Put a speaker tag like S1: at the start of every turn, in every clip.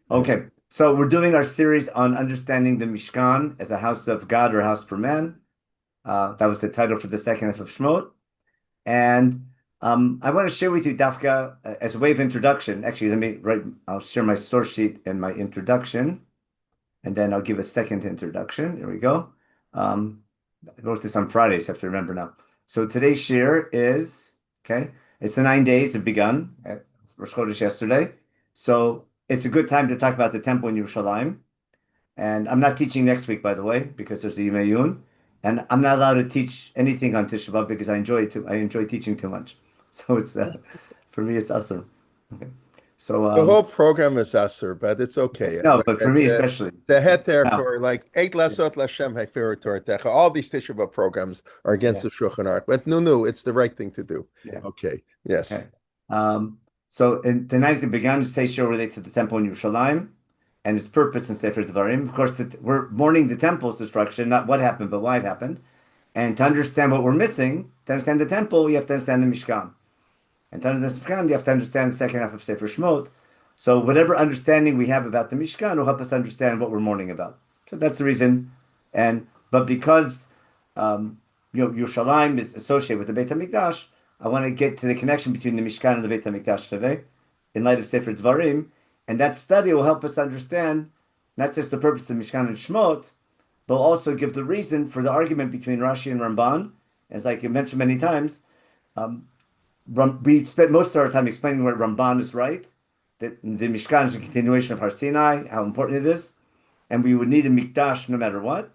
S1: Okay, so we're doing our series on understanding the Mishkan as a house of God or a house for man. That was the title for the second half of Shemot. And I want to share with you, Dafka, as a way of introduction. Actually, I'll share my source sheet and my introduction, and then I'll give a second introduction. There we go. Um, I wrote this on Friday, so I have to remember now. So today's share is, okay, it's the 9 days have begun. Rosh Chodesh yesterday. So it's a good time to talk about the temple in Yerushalayim. And I'm not teaching next week, by the way, because there's the Yom. And I'm not allowed to teach anything on Tisha B'Av because I enjoy it too. I enjoy teaching too much. So it's for me, it's awesome. Okay. So
S2: The whole program is Asur, but it's okay.
S1: no,
S2: Like
S1: but for
S2: it's
S1: me
S2: a,
S1: especially.
S2: it's a head there
S1: Now,
S2: for like eight lasot lashem hekfer tortecha. All these Tisha B'Av programs are against
S1: yeah,
S2: the Shulchan Aruch, but no, it's the right thing to do.
S1: yeah.
S2: Okay, yes.
S1: Okay. So the nights that began to say show relate to the temple in Yerushalayim and its purpose in Sefer Devarim. Of course, we're mourning the temple's destruction, not what happened, but why it happened. And to understand what we're missing, to understand the temple, you have to understand the Mishkan. And to understand the Mishkan, you have to understand the second half of Sefer Shemot. So whatever understanding we have about the Mishkan will help us understand what we're mourning about. So that's the reason. But because Yerushalayim is associated with the Beit HaMikdash, I want to get to the connection between the Mishkan and the Beit HaMikdash today, in light of Sefer Dvarim, and that study will help us understand not just the purpose of the Mishkan and Shemot, but also give the reason for the argument between Rashi and Ramban. As I mentioned many times, um, we spent most of our time explaining where Ramban is right, that the Mishkan is a continuation of Har Sinai, how important it is, and we would need a Mikdash no matter what.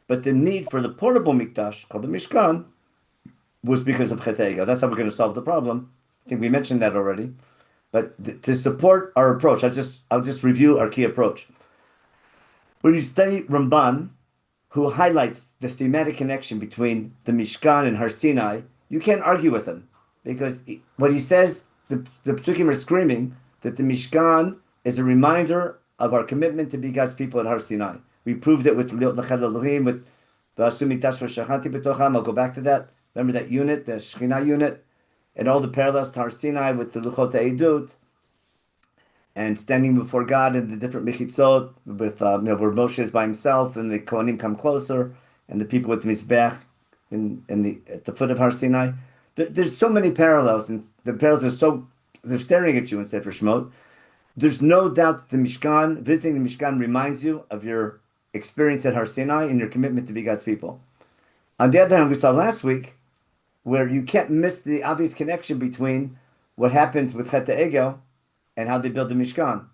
S1: But the need for the portable Mikdash, called the Mishkan, was because of Chet Egel. That's how we're going to solve the problem. I think we mentioned that already. But to support our approach, I'll just review our key approach. When you study Ramban, who highlights the thematic connection between the Mishkan and Har Sinai, you can't argue with him because what he says, the Psukim are screaming that the Mishkan is a reminder of our commitment to be God's people at Har Sinai. We proved it with L'chad Elohim, with the Asumitash V'Shachanti B'tocham. I'll go back to that. Remember that unit, the Shekhinah unit, and all the parallels to Har Sinai with the Luchot Eidut and standing before God in the different mechitzot with where Moshe is by himself and the Kohanim come closer and the people with the Mizbech in the at the foot of Har Sinai. There's so many parallels and the parallels are so they're staring at you in Sefer Shemot. There's no doubt the Mishkan, visiting the Mishkan reminds you of your experience at Har Sinai and your commitment to be God's people. On the other hand, we saw last week where you can't miss the obvious connection between what happens with Chet Egel and how they build the Mishkan,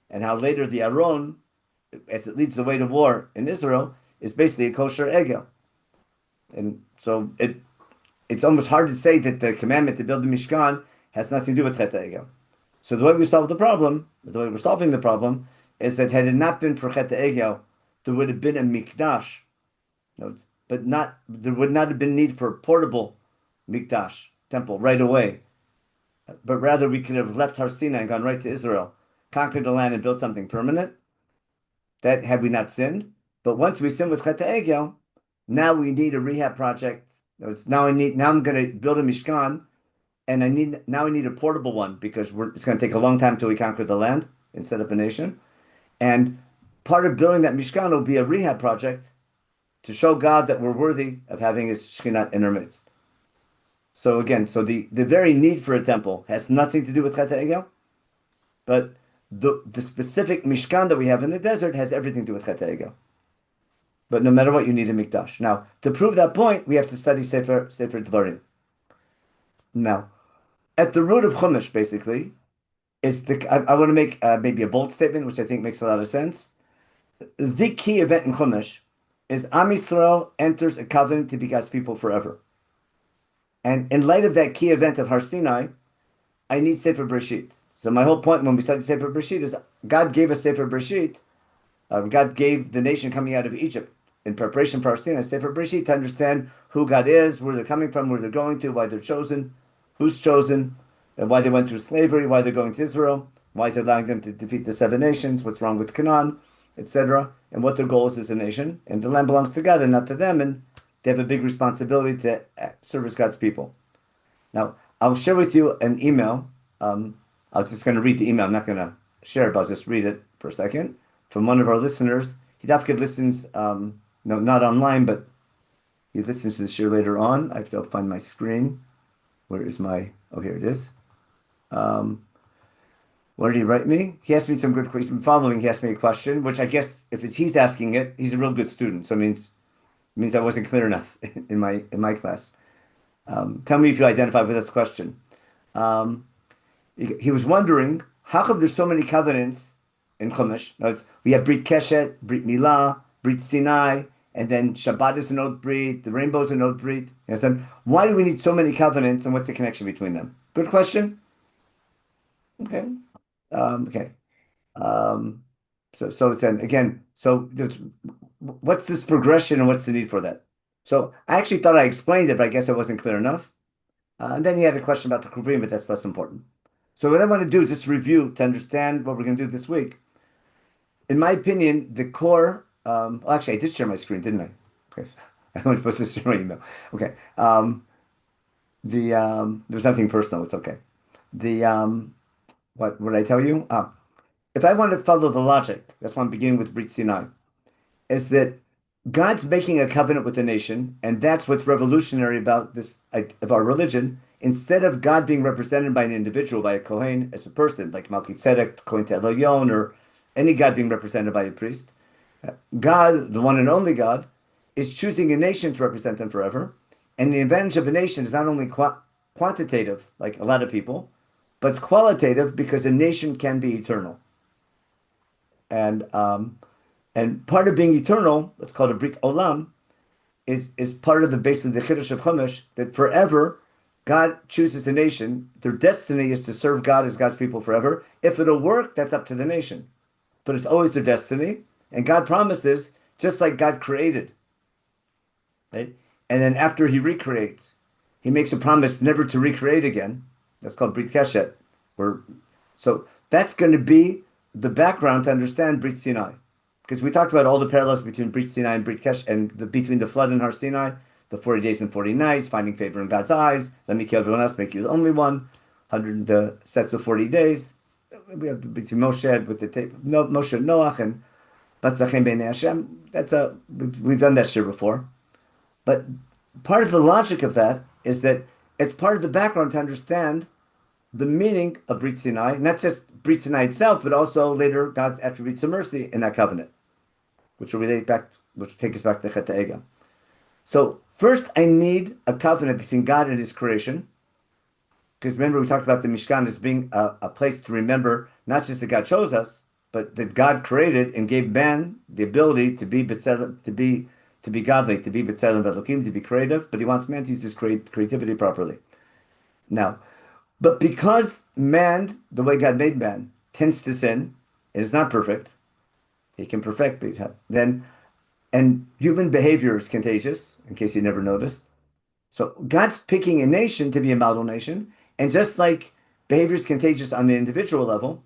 S1: and how later the Aron, as it leads the way to war in Israel, is basically a kosher egel. And so it's almost hard to say that the commandment to build the Mishkan has nothing to do with Chet egel. So the way we solve the problem, the way we're solving the problem, is that had it not been for Chet egel, there would have been a Mikdash, but not there would not have been need for a portable Mikdash temple right away, but rather we could have left Har Sinai and gone right to Israel, conquered the land and built something permanent. That had we not sinned. But once we sin with Chet Egel, now we need a rehab project. Now I'm going to build a Mishkan, and I need a portable one because it's going to take a long time till we conquer the land and set up a nation. And part of building that Mishkan will be a rehab project to show God that we're worthy of having His Shekhinah in our midst. So again, the very need for a temple has nothing to do with Chet Egel, but the specific Mishkan that we have in the desert has everything to do with Chet Egel. But no matter what, you need a Mikdash. Now, to prove that point, we have to study Sefer Dvarim. Now, at the root of Chumash, basically, I want to make maybe a bold statement, which I think makes a lot of sense. The key event in Chumash is Am Yisrael enters a covenant to be God's people forever. And in light of that key event of Har Sinai, I need Sefer Bereshit. So my whole point when we study Sefer Bereshit is God gave us Sefer Bereshit. God gave the nation coming out of Egypt in preparation for Har Sinai, Sefer Bereshit, to understand who God is, where they're coming from, where they're going to, why they're chosen, who's chosen, and why they went through slavery, why they're going to Israel, why He's allowing them to defeat the seven nations, what's wrong with Canaan, etc., and what their goal is as a nation. And the land belongs to God and not to them, and they have a big responsibility to service God's people. Now, I'll share with you an email. I'm just going to read the email. I'm not going to share, but I'll just read it for a second from one of our listeners. He definitely listens, no, not online, but he listens to the share later on. I have to find my screen. Where is my? Oh, here it is. Um, what did he write me? He asked me some good questions. He's been following. He asked me a question, which I guess if it's he's asking it, he's a real good student. So it means I wasn't clear enough in my class. Tell me if you identify with this question. Um, he was wondering how come there's so many covenants in Chumash. Now, we have Brit Keshet, Brit Milah, Brit Sinai, and then Shabbat is an oath Brit, the rainbow is an oath Brit. And I said, why do we need so many covenants, and what's the connection between them? Good question. Okay. Okay. Um, so it's then again. So what's this progression, and what's the need for that? So I actually thought I explained it, but I guess I wasn't clear enough. And then he had a question about the Kruvim, but that's less important. So what I want to do is just review to understand what we're going to do this week. In my opinion, the core. Well, actually, I did share my screen, didn't I? Okay, I was supposed to share my email. Okay. There's nothing personal. It's okay. The what would I tell you? If I want to follow the logic, that's why I'm beginning with Brit Sinai, is that God's making a covenant with the nation, and that's what's revolutionary about this of our religion. Instead of God being represented by an individual, by a Kohen, as a person, like Melchizedek, Kohen Elyon, or any God being represented by a priest, God, the one and only God, is choosing a nation to represent them forever. And the advantage of a nation is not only quantitative, like a lot of people, but it's qualitative because a nation can be eternal. And and part of being eternal, it's called a Brit Olam, is part of the base of the Chiddush of Chumash that forever God chooses a nation. Their destiny is to serve God as God's people forever. If it'll work, that's up to the nation. But it's always their destiny. And God promises, just like God created, right? And then after he recreates, he makes a promise never to recreate again. That's called Brit Keshet. Where, so that's going to be the background to understand Brit Sinai. Because we talked about all the parallels between Brit Sinai and Brit Kesh, and between the flood and Har Sinai, the 40 days and 40 nights, finding favor in God's eyes. Let me kill everyone else, make you the only one. 100 sets of 40 days. We have between Moshe with the tape, no, Moshe Noach and Batzachem B'nai Hashem. We've done that shit before. But part of the logic of that is that it's part of the background to understand the meaning of Brit Sinai, not just Brit Sinai itself, but also later God's attributes of mercy in that covenant, which will relate back, which will take us back to Chet HaEgel. So first, I need a covenant between God and His creation, because remember we talked about the Mishkan as being a place to remember not just that God chose us, but that God created and gave man the ability to be b'tzelem, to be godly, to be b'tzelem v'elokim, to be creative. But He wants man to use his creativity properly. Now, but because man, the way God made man, tends to sin, it is not perfect. He can perfect then, and human behavior is contagious. In case you never noticed, so God's picking a nation to be a model nation, and just like behavior is contagious on the individual level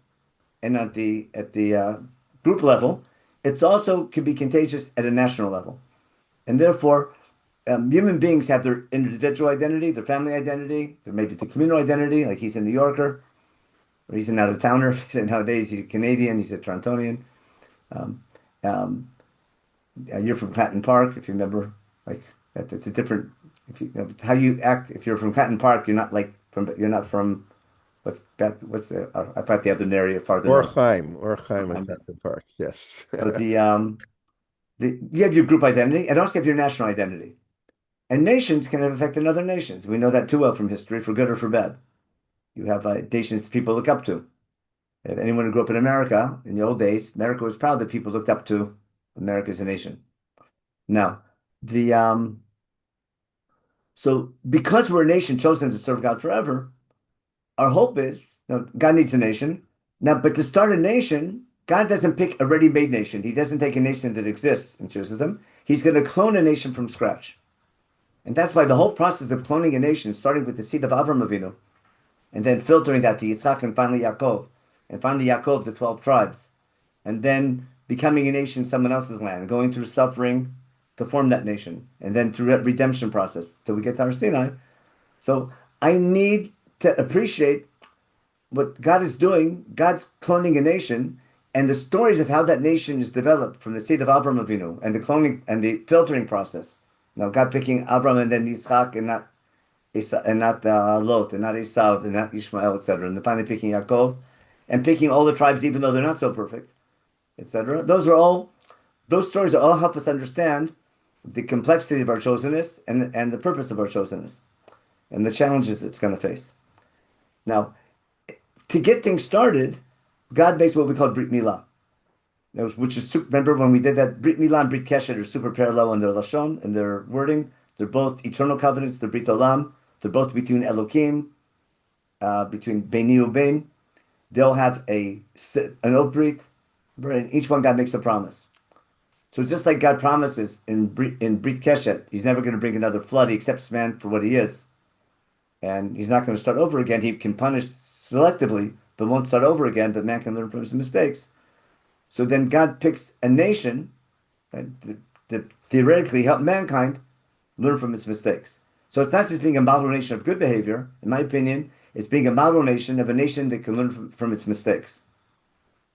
S1: and at the group level, it's also can be contagious at a national level, and therefore. Human beings have their individual identity, their family identity, there maybe the communal identity, like he's a New Yorker, or he's an out-of-towner. Nowadays, he's a Canadian, he's a Torontonian. Um, um, you're from Clatton Park, if you remember, like that's a different. If how you act if you're from Clatton Park, you're not from what's that? What's the? I thought the other area farther north.
S2: Orchaim at the park. Yes.
S1: So you have your group identity, and also you have your national identity. And nations can affect another nations. We know that too well from history, for good or for bad. You have nations people look up to. If anyone who grew up in America in the old days, America was proud that people looked up to America as a nation. Now, the so because we're a nation chosen to serve God forever, our hope is God needs a nation. Now, but to start a nation, God doesn't pick a ready-made nation. He doesn't take a nation that exists and chooses them. He's going to clone a nation from scratch. And that's why the whole process of cloning a nation, starting with the seed of Avram Avinu, and then filtering that to Yitzhak and finally Yaakov, the 12 tribes, and then becoming a nation in someone else's land, going through suffering to form that nation, and then through a redemption process till we get to Har Sinai. So I need to appreciate what God is doing, God's cloning a nation, and the stories of how that nation is developed from the seed of Avram Avinu and the cloning and the filtering process. Now, God picking Avram and then Yitzchak and not Lot and not Esau and not Ishmael, etc. And then finally picking Yaakov and picking all the tribes, even though they're not so perfect, etc. Those stories all help us understand the complexity of our chosenness and the purpose of our chosenness and the challenges it's going to face. Now, to get things started, God makes what we call Brit Milah, which is, remember when we did that, Brit Milah and Brit Kesher are super parallel in their Lashon, in their wording. They're both eternal covenants, they're Brit Olam. They're both between Elokim, between Beini Ubein. They'll have an oath Brit, and each one God makes a promise. So just like God promises in Brit Kesher, He's never going to bring another flood. He accepts man for what he is. And He's not going to start over again. He can punish selectively, but won't start over again, but man can learn from his mistakes. So then God picks a nation, right, to theoretically help mankind learn from its mistakes. So it's not just being a model nation of good behavior, in my opinion, it's being a model nation of a nation that can learn from its mistakes.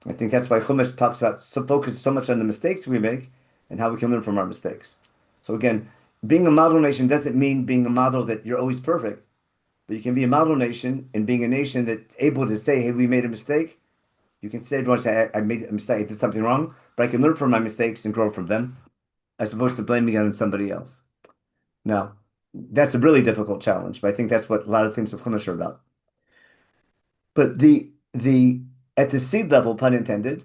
S1: I think that's why Chumash talks about focus so much on the mistakes we make and how we can learn from our mistakes. So again, being a model nation doesn't mean being a model that you're always perfect, but you can be a model nation and being a nation that's able to say, hey, we made a mistake. You can say, everyone say, I made a mistake, I did something wrong, but I can learn from my mistakes and grow from them, as opposed to blaming it on somebody else. Now, that's a really difficult challenge, but I think that's what a lot of things of Chumash are about. But the at the seed level, pun intended,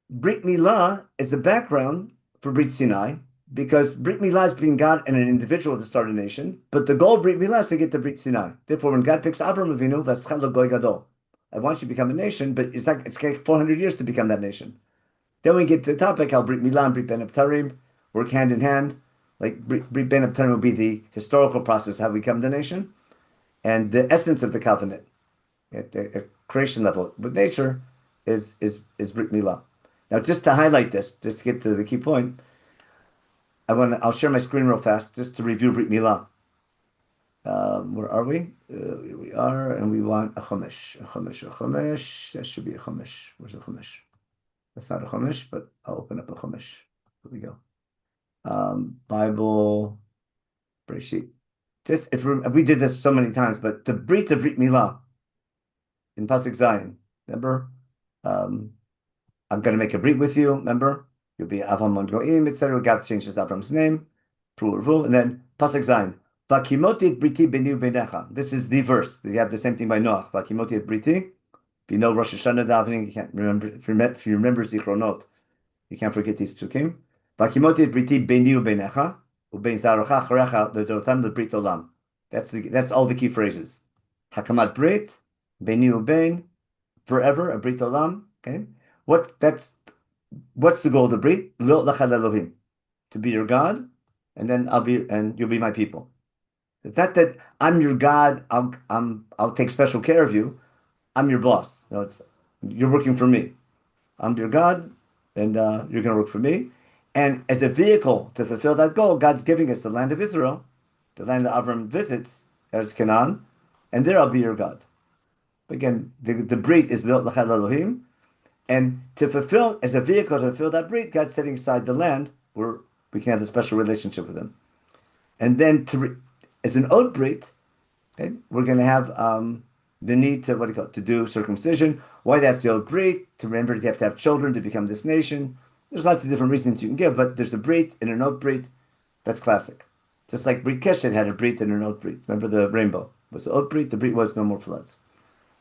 S1: Brit Milah is a background for Brit Sinai, because Brit Milah is between God and an individual to start a nation, but the goal of Brit Milah is to get to Brit Sinai. Therefore, when God picks Avram Avinu, Vaschal Goy Gadol, I want you to become a nation, but it's going to take 400 years to become that nation. Then we get to the topic how Brit Milah and Brit Ben Abtarim work hand in hand. Like Brit Ben Abtarim will be the historical process how we become the nation, and the essence of the covenant at the creation level with nature is Brit Milah. Now, just to highlight this, just to get to the key point, I'll share my screen real fast just to review Brit Milah. Where are we? Here we are, and we want a Chumash. That should be a Chumash. Where's the Chumash? That's not a Chumash, but I'll open up a Chumash. Here we go. Bible, Breshit. Just if we did this so many times, but the Brit Milah in Pasuk Zion. Remember, I'm going to make a Brit with you. Remember, you'll be Avram Mon Goim, etc. God changes Avram's name, and then Pasuk Zion. Vakimoti Briti benu benecha. This is the verse. You have the same thing by Noach. Vakimoti Briti. If you know Rosh Hashanah davening, you can't remember. If you remember Zichronot, you can't forget these psukim. Vakimoti Briti benu benecha ubein zarocha charecha ledotam lebrit olam. That's all the key phrases. Hakamat Brit benu ubein forever a brit olam. Okay, what's the goal of the Brit? Lo lachad Elohim, to be your God, and then you'll be my people. It's not that I'm your God. I'll take special care of you. I'm your boss. No, you're working for me. I'm your God, and you're going to work for me. And as a vehicle to fulfill that goal, God's giving us the land of Israel, the land that Avram visits, Eretz Canaan, and there I'll be your God. Again, the Brit is Lo Lachad Elohim, and to fulfill, as a vehicle to fulfill that Brit, God's setting aside the land where we can have a special relationship with Him. And then as an oath Brit, okay, we're going to have the need to to do circumcision. Why that's the oath Brit? To remember you have to have children to become this nation. There's lots of different reasons you can give, but there's a Brit and an oath Brit. That's classic. Just like Brit Keshet had a Brit and an oath Brit. Remember the rainbow was the oath Brit. The Brit was no more floods.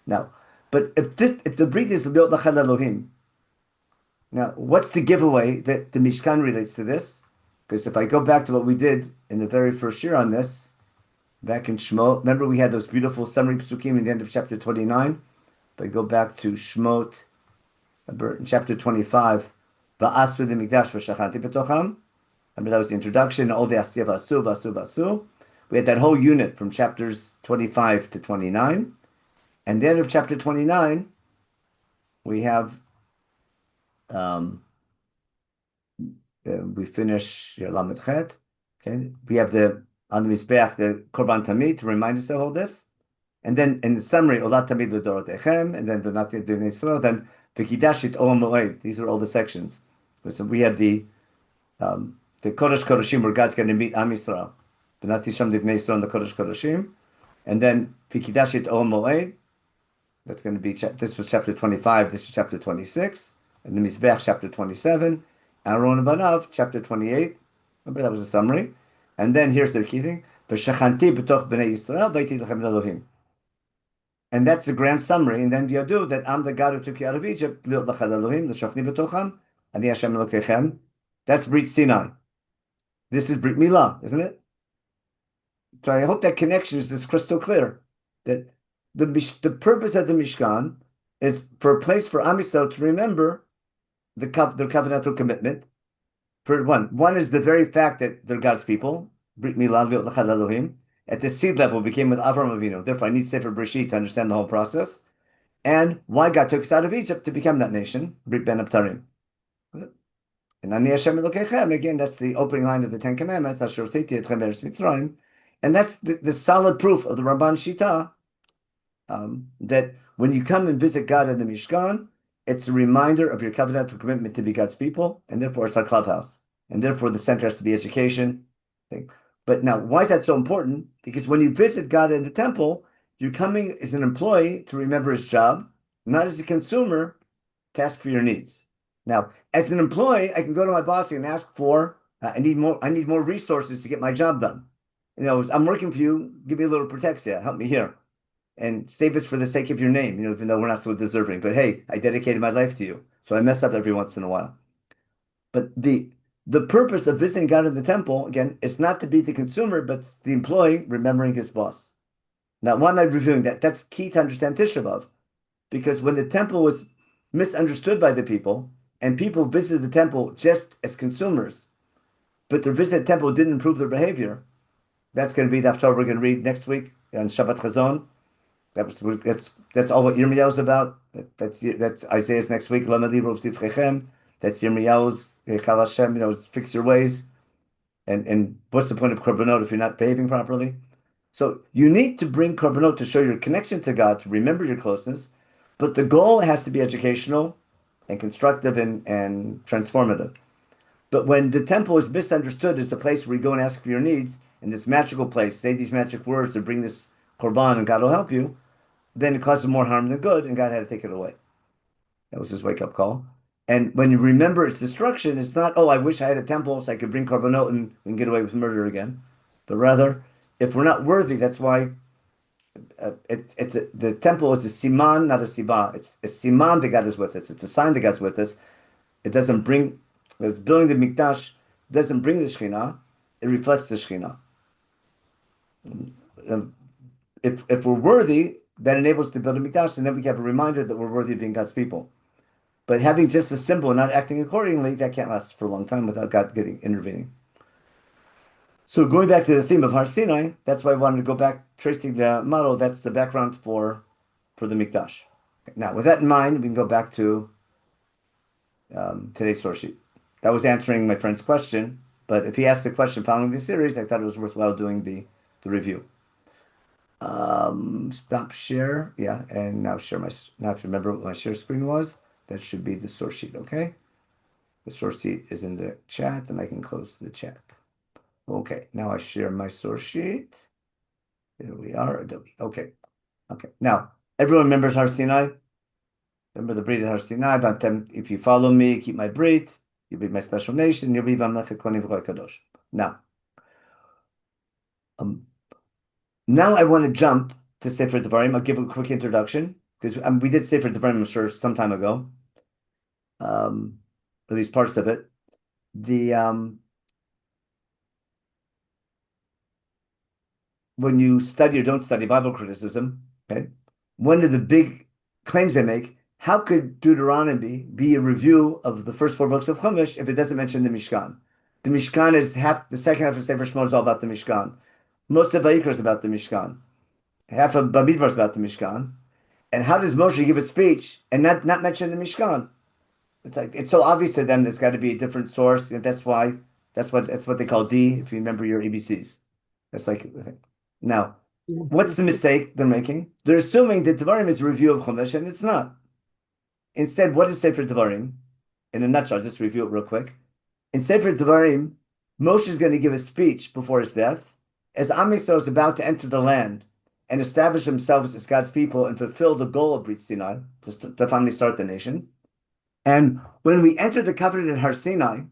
S1: Now, but if the Brit is the Lachad Elohim, now what's the giveaway that the Mishkan relates to this? Because if I go back to what we did in the very first year on this, back in Shemot, remember we had those beautiful summary psukim in the end of chapter 29? If I go back to Shemot, in chapter 25, Va'asu l'mikdash v'shachanti b'tocham. Remember that was the introduction, all the asiyah v'asu, v'asu, v'asu. We had that whole unit from chapters 25 to 29. And the end of chapter 29, we have we finish Lamed Chet. Okay, we have on the Mizbeach the Korban Tamid to remind us of all this. And then in the summary, Olat Tamid L'Dorotechem, and then V'nati B'nei Yisrael, then V'kidashit Olam Moed. These are all the sections. So we had the Kodesh Kodeshim where God's going to meet Am Yisrael. V'nati Sham Livnei Yisrael in the Kodesh Kodeshim. And then V'kidashit Olam Moed. That's going to be, this was chapter 25, this is chapter 26. And the Mizbeach, chapter 27. Aaron and Banav, chapter 28. Remember, that was a summary. And then here's the key thing. V'shachanti b'toch b'nei Yisrael, v'iti lechem Elohim. And that's the grand summary. And then Yadu, that I'm the God who took you out of Egypt, li'ot l'chad Elohim, l'shachni b'tocham, ani Hashem Elokechem. That's Brit Sinai. This is Brit Milah, isn't it? So I hope that connection is this crystal clear. That the purpose of the Mishkan is for a place for Am Yisrael to remember their covenantal commitment. For one is the very fact that they're God's people, Brit Milah, li'ot l'chad Elohim. At the seed level, became with Avram Avinu. Therefore, I need Sefer Bereshit to understand the whole process. And why God took us out of Egypt to become that nation, Brit Ben Abtarim. And Ani Hashem Elokechem, again, that's the opening line of the Ten Commandments, Asher Hoseti Etchem Be'eretz Mitzrayim. And that's the solid proof of the Ramban Shita, that when you come and visit God in the Mishkan, it's a reminder of your covenantal commitment to be God's people, and therefore it's our clubhouse. And therefore the center has to be education. But now, why is that so important? Because when you visit God in the temple, you're coming as an employee to remember his job, not as a consumer to ask for your needs. Now, as an employee, I can go to my boss and ask for, I need more resources to get my job done. I'm working for you, give me a little protexia, help me here. And save us for the sake of your name, even though we're not so deserving. But hey, I dedicated my life to you. So I mess up every once in a while. But the purpose of visiting God in the temple, again, is not to be the consumer, but it's the employee remembering his boss. Now, why am I reviewing that? That's key to understand Tisha B'Av. Because when the temple was misunderstood by the people, and people visited the temple just as consumers, but their visit to the temple didn't improve their behavior, that's going to be the haftarah we're going to read next week on Shabbat Chazon. That's all what Yirmiyahu is about. That's Isaiah's next week. That's Yirmiyahu's Chal Hashem, fix your ways. And what's the point of korbanot if you're not behaving properly? So you need to bring korbanot to show your connection to God, to remember your closeness, but the goal has to be educational and constructive and transformative. But when the temple is misunderstood as a place where you go and ask for your needs, in this magical place, say these magic words or bring this korban and God will help you, then it causes more harm than good, and God had to take it away. That was his wake-up call. And when you remember its destruction, it's not, I wish I had a temple so I could bring korbanot and get away with murder again. But rather, if we're not worthy, that's why the temple is a siman, not a siba. It's a siman that God is with us. It's a sign that God's with us. It doesn't bring, building the mikdash doesn't bring the Shekhinah, it reflects the Shekhinah. If we're worthy, that enables us to build a mikdash, and then we have a reminder that we're worthy of being God's people. But having just a symbol and not acting accordingly, that can't last for a long time without God intervening. So going back to the theme of Har Sinai, that's why I wanted to go back, tracing the model. That's the background for the mikdash. Now, with that in mind, we can go back to today's source sheet. That was answering my friend's question, but if he asked the question following the series, I thought it was worthwhile doing the review. Stop share, yeah, and now share now if you remember what my share screen was, that should be the source sheet, okay? The source sheet is in the chat, and I can close the chat. Okay, now I share my source sheet. Here we are, Adobe. Okay. Now, everyone remembers Har Sinai? Remember the Brit at Har Sinai? About them, if you follow me, keep my Brit, you'll be my special nation, you'll be Mamlechet Kohanim V'Roy Kadosh. Now I want to jump to Sefer Devarim. I'll give a quick introduction, because we did Sefer Devarim, I'm sure, some time ago. At least parts of it. When you study or don't study Bible criticism, okay, one of the big claims they make, how could Deuteronomy be a review of the first 4 books of Chumash if it doesn't mention the Mishkan? The Mishkan is the second half of Sefer Shemot is all about the Mishkan. Most of Vayikra is about the Mishkan. Half of Bamidbar is about the Mishkan. And how does Moshe give a speech and not mention the Mishkan? It's so obvious to them there's got to be a different source. And that's what they call D, if you remember your ABCs. That's like now. What's the mistake they're making? They're assuming that Devarim is a review of Chumash, and it's not. Instead, what is Sefer Devarim? In a nutshell, I'll just review it real quick. In Sefer Devarim, Moshe is going to give a speech before his death, as Am Yisrael is about to enter the land and establish themselves as God's people and fulfill the goal of Brit Sinai, to finally start the nation. And when we entered the covenant at Har Sinai,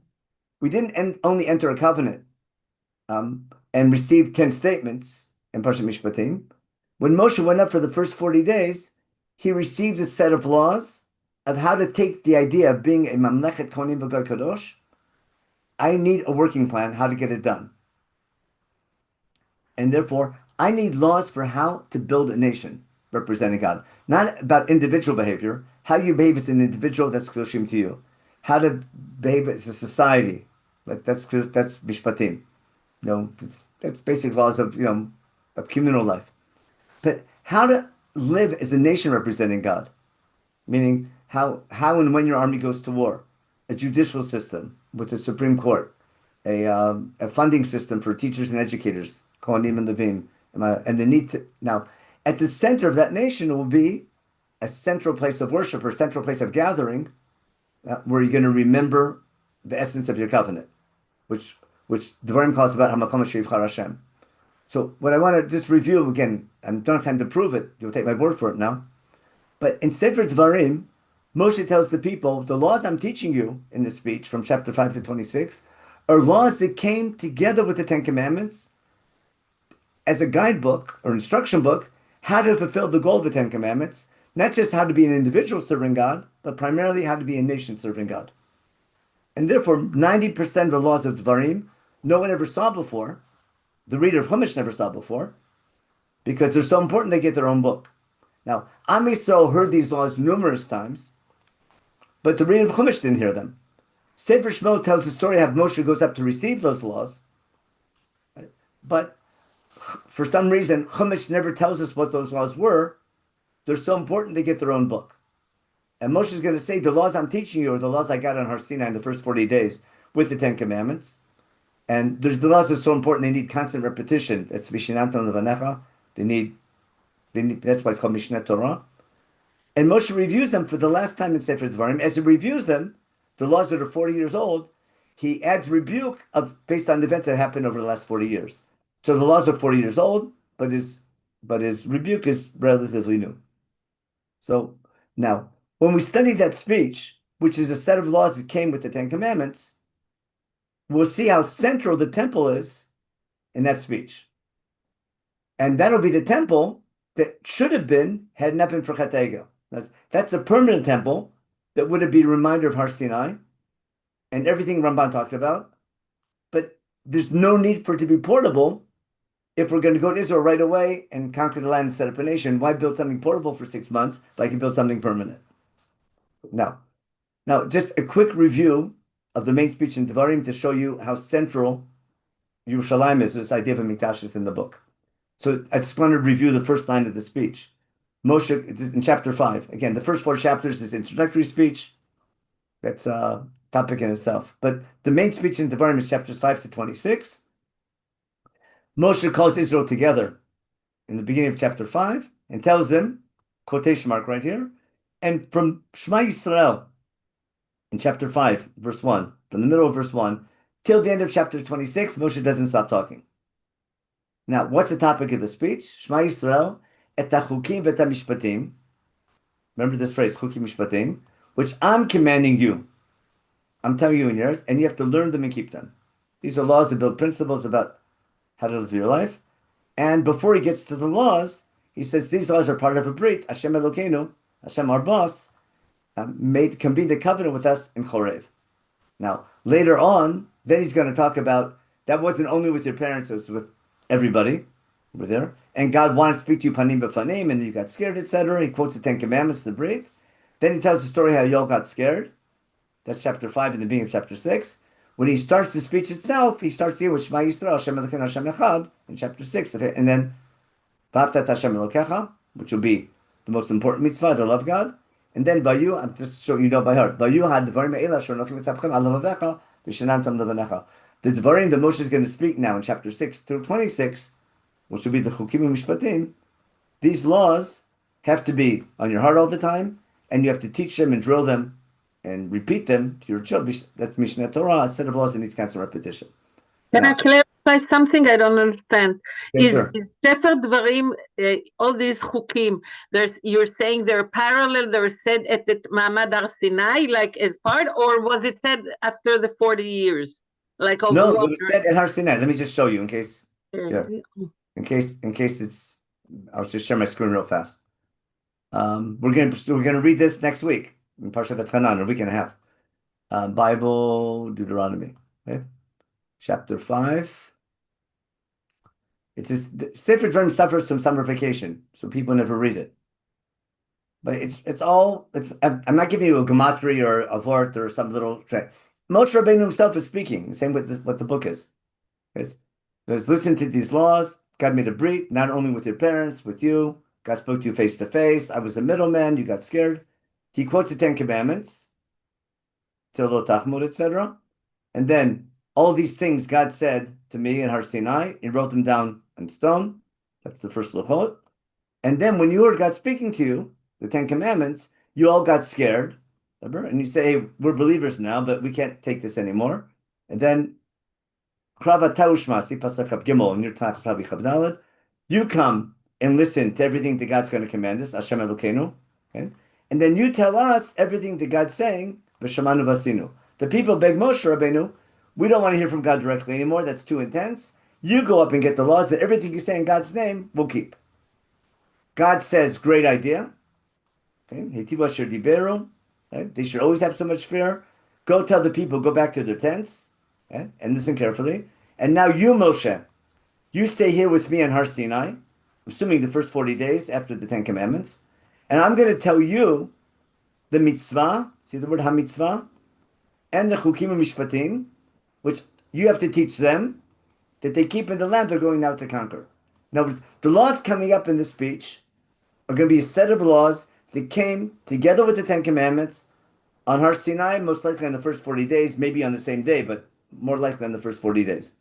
S1: we didn't only enter a covenant and received 10 statements in Parshat Mishpatim. When Moshe went up for the first 40 days, he received a set of laws of how to take the idea of being a Mamlechet Kohanim V'Gad Kadosh. I need a working plan how to get it done. And therefore, I need laws for how to build a nation representing God. Not about individual behavior, how you behave as an individual, that's Kedoshim to you. How to behave as a society, that's Mishpatim. That's basic laws of of communal life. But how to live as a nation representing God, meaning how and when your army goes to war, a judicial system with the Supreme Court, a funding system for teachers and educators, Kohanim and Levim, and the need to now at the center of that nation will be a central place of worship or central place of gathering, where you're going to remember the essence of your covenant, which Devarim calls about Hamakom Sheyivchar Hashem. So what I want to just review again, I don't have time to prove it. You'll take my word for it now. But in Sefer Devarim, Moshe tells the people, the laws I'm teaching you in this speech from chapter 5 to 26 are laws that came together with the Ten Commandments as a guidebook or instruction book, how to fulfill the goal of the Ten Commandments, not just how to be an individual serving God, but primarily how to be a nation serving God. And therefore, 90% of the laws of Devarim, no one ever saw before. The reader of Chumash never saw before, because they're so important they get their own book. Now, Am Yisrael heard these laws numerous times, but the reader of Chumash didn't hear them. Sefer Shemot tells the story how Moshe goes up to receive those laws, right? But for some reason, Chumash never tells us what those laws were. They're so important they get their own book. And Moshe is going to say, the laws I'm teaching you are the laws I got on Har Sinai in the first 40 days with the Ten Commandments. And the laws are so important, they need constant repetition. That's Vishinantam Levanecha. They need, that's why it's called Mishneh Torah. And Moshe reviews them for the last time in Sefer Devarim. As he reviews them, the laws that are 40 years old, he adds rebuke based on the events that happened over the last 40 years. So the laws are 40 years old, but his rebuke is relatively new. So now, when we study that speech, which is a set of laws that came with the Ten Commandments, we'll see how central the temple is in that speech. And that'll be the temple that should have been had not been for Chet Egel. That's a permanent temple that would have been a reminder of Har Sinai and everything Ramban talked about. But there's no need for it to be portable if we're going to go to Israel right away and conquer the land and set up a nation. Why build something portable for 6 months if I can build something permanent? Now, just a quick review of the main speech in Devarim to show you how central Yerushalayim is. This idea of a mikdash is in the book. So I just want to review the first line of the speech. Moshe, it's in chapter 5. Again, the first 4 chapters is introductory speech. That's a topic in itself. But the main speech in Devarim is chapters 5 to 26. Moshe calls Israel together in the beginning of chapter 5 and tells them, quotation mark right here, and from Shema Yisrael in chapter 5, verse 1, from the middle of verse 1, till the end of chapter 26, Moshe doesn't stop talking. Now, what's the topic of the speech? Shema Yisrael, et ha-chukim v'et ha-mishpatim. Remember this phrase, chukim mishpatim, which I'm commanding you. I'm telling you in yours, and you have to learn them and keep them. These are laws that build principles about how to live your life. And before he gets to the laws, he says these laws are part of a brit. Hashem Elokeinu, Hashem our boss, convened a covenant with us in Chorev. Now, later on, then he's going to talk about that wasn't only with your parents, it was with everybody over there. And God wanted to speak to you panim b'fanim, and you got scared, etc. He quotes the Ten Commandments, the brit. Then he tells the story how y'all got scared. That's chapter 5 in the beginning of chapter 6. When he starts the speech itself, he starts here with Shema Yisrael, Hashem Elokeinu, Hashem Echad, in chapter 6. And then, V'ahavta et Hashem Elokecha, which will be the most important mitzvah, to love God. And then, Bayu, I'm just showing you know by heart, Bayu had Devarim Eila, Shor Nochim Etzapchem, Al Lavavecha, V'shenamtam Levanecha. The Devarim that Moshe is going to speak now in chapter 6 through 26 which will be the Chukim Mishpatim, these laws have to be on your heart all the time, and you have to teach them and drill them and repeat them to your children. That's Mishneh Torah, a set of laws that needs constant repetition.
S3: Can I
S1: Now,
S3: clarify something? I don't understand.
S1: yes, sir.
S3: Is Sefer Dvarim, all these chukim, you're saying they're parallel, they're said at the Ma'amad Har Sinai, like as part, or was it said after the 40 years? Like of
S1: No,
S3: water?
S1: it was said at Har Sinai. Let me just show you in case. Yeah.
S3: Mm.
S1: In case it's. I'll just share my screen real fast. We're gonna read this next week in Parshat Chanan, a week and a half. Bible, Deuteronomy, okay? Chapter 5. It says Sefer Dvarim suffers from summer vacation, so people never read it. But I'm not giving you a gematria or a vort or some little trick. Moshe Rabbeinu himself is speaking. Same with what the book is. Because listen to these laws. God made a brit, not only with your parents, with you. God spoke to you face to face. I was a middleman. You got scared. He quotes the Ten Commandments, Tilot Tachmud, etc. And then all these things God said to me in Har Sinai, He wrote them down on stone. That's the first Luchot. And then when you heard God speaking to you, the Ten Commandments, you all got scared. Remember? And you say, hey, we're believers now, but we can't take this anymore. And then Gimel, in your talks, probably Chavdalad, you come and listen to everything that God's going to command us, Hashem Elokeinu, okay? And then you tell us everything that God's saying, V'shamanu Vasinu. The people beg Moshe Rabbeinu, we don't want to hear from God directly anymore, that's too intense. You go up and get the laws that everything you say in God's name will keep. God says, great idea. Okay? They should always have so much fear. Go tell the people, go back to their tents, okay? And listen carefully. And now you, Moshe, you stay here with me on Har Sinai, assuming the first 40 days after the Ten Commandments. And I'm going to tell you the mitzvah, see the word ha-mitzvah, and the chukim mishpatim, which you have to teach them, that they keep in the land they're going now to conquer. Now, the laws coming up in this speech are going to be a set of laws that came together with the Ten Commandments on Har Sinai, most likely on the first 40 days, maybe on the same day, but more likely on the first 40 days.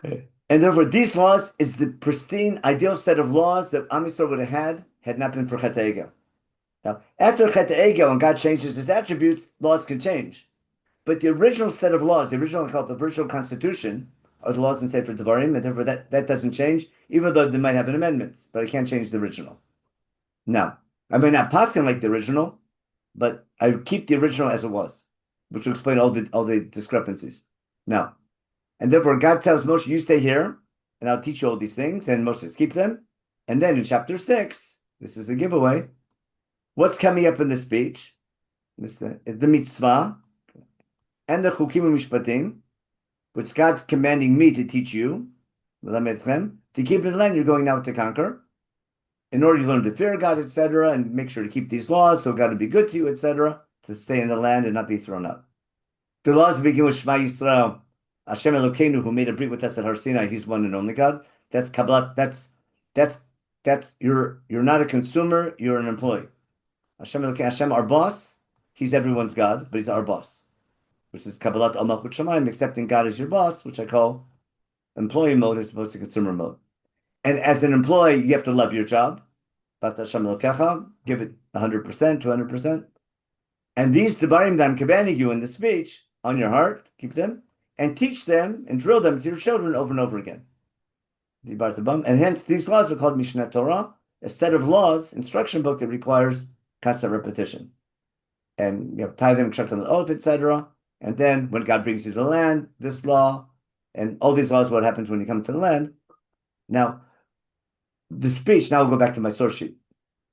S1: Okay. And therefore, these laws is the pristine, ideal set of laws that Am Yisrael would have had not been for Chet HaEgel. Now, after Chet HaEgel and God changes his attributes, laws can change. But the original set of laws, the original called the original constitution, are the laws in Sefer Devarim, and therefore that doesn't change, even though they might have an amendments, but I can't change the original. Now, I may not pass him like the original, but I keep the original as it was, which will explain all the discrepancies. Now, and therefore God tells Moshe, you stay here, and I'll teach you all these things, and Moshe says, keep them. And then in chapter 6, this is the giveaway, what's coming up in the speech? The mitzvah, and the chukim mishpatim, which God's commanding me to teach you, Menachem, to keep in the land you're going now to conquer, in order to learn to fear God, etc., and make sure to keep these laws, so God will be good to you, etc., to stay in the land and not be thrown out. The laws begin with Shema Yisrael, Hashem Elokeinu, who made a brit with us at Har Sinai. He's one and only God. That's Kabbalah. That's you're not a consumer. You're an employee. Hashem Elokeinu, Hashem, our boss. He's everyone's God, but he's our boss, which is Kabbalat Al Malchut Shamayim, accepting God as your boss, which I call employee mode as opposed to consumer mode. And as an employee, you have to love your job. Give it 100%, 200%. And these Devarim that I'm commanding you in the speech, on your heart, keep them, and teach them and drill them to your children over and over again. And hence, these laws are called Mishneh Torah, a set of laws, instruction book that requires constant repetition. And tie them, instruct them with oath, etc. And then when God brings you to the land, this law, and all these laws, what happens when you come to the land. Now, the speech, now we'll go back to my source sheet.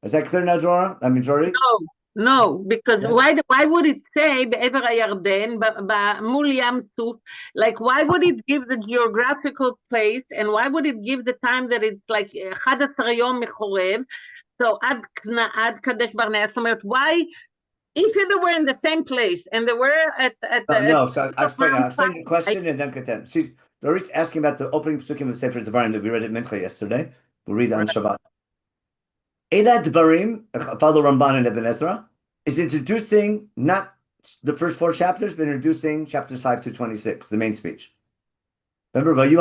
S1: Is that clear now, Dora? I mean, Jory?
S3: No, because why would it say בעבר הירדן, מול ים סוף, like why would it give the geographical place, and why would it give the time that it's like 11 יום מחורב, so עד קדש ברנע, זאת אומרת, why, if they were in the same place, and they were at
S1: no, so I'll explain the question and then continue. See, Dorit's asking about the opening psukim of Sefer Devarim that we read at Mincha yesterday. We'll read it on Shabbat. Eilat Devarim, follow Ramban and Ibn Ezra, is introducing not the first 4 chapters, but introducing chapters 5 to 26, the main speech. Remember, are the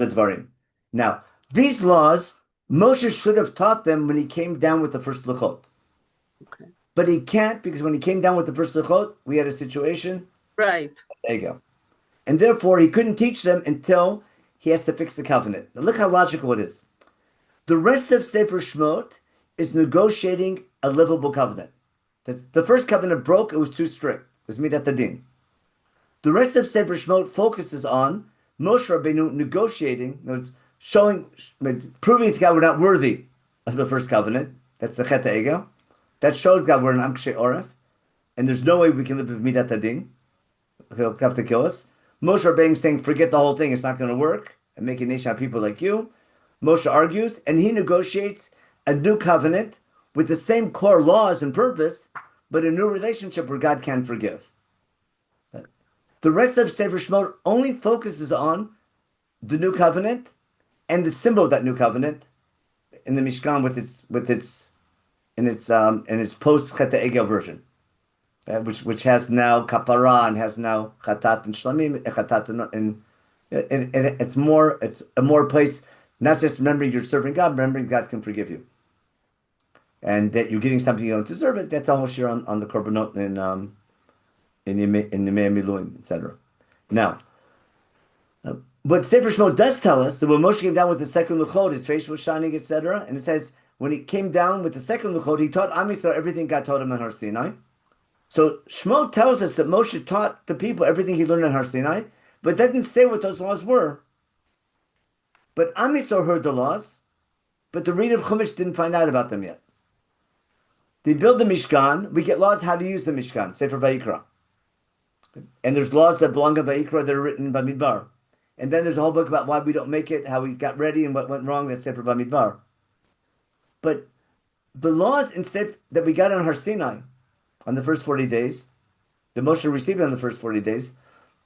S1: Dvarim. Now, these laws, Moshe should have taught them when he came down with the first Luchot.
S3: Okay.
S1: But he can't, because when he came down with the first Luchot, we had a situation.
S3: Right.
S1: There you go. And therefore, he couldn't teach them until he has to fix the covenant. Now, look how logical it is. The rest of Sefer Shemot is negotiating a livable covenant. The first covenant broke, it was too strict. It was midat hadin. The rest of Sefer Shemot focuses on Moshe Rabbeinu negotiating, proving to God we're not worthy of the first covenant. That's the Chet HaEgel. That shows God we're an Am Kshei Oref, and there's no way we can live with midat hadin. He'll have to kill us. Moshe Rabbeinu saying, forget the whole thing, it's not going to work, and make a nation of people like you. Moshe argues, and he negotiates a new covenant with the same core laws and purpose, but a new relationship where God can forgive. The rest of Sefer Shemot only focuses on the new covenant and the symbol of that new covenant in the Mishkan in its post Chet HaEgel version, which has now kapara and has now chatat and shlamim, and it's a more place, not just remembering you're serving God, remembering God can forgive you, and that you're getting something you don't deserve it. That's a whole share on the korbanot in the Miluim, etc. Now, what Sefer Shemot does tell us that when Moshe came down with the second Luchot, his face was shining, etc. And it says when he came down with the second Luchot, he taught Am Yisrael everything God taught him on Har Sinai. So Shemot tells us that Moshe taught the people everything he learned on Har Sinai, but doesn't say what those laws were. But Am Yisrael heard the laws, but the reader of Chumash didn't find out about them yet. They build the Mishkan. We get laws how to use the Mishkan, Sefer Vayikra. And there's laws that belong to Vayikra that are written in Bamidbar. And then there's a whole book about why we don't make it, how we got ready and what went wrong, that's Sefer Bamidbar. But the laws in Sefer that we got on Har Sinai on the first 40 days, the Moshe received on the first 40 days,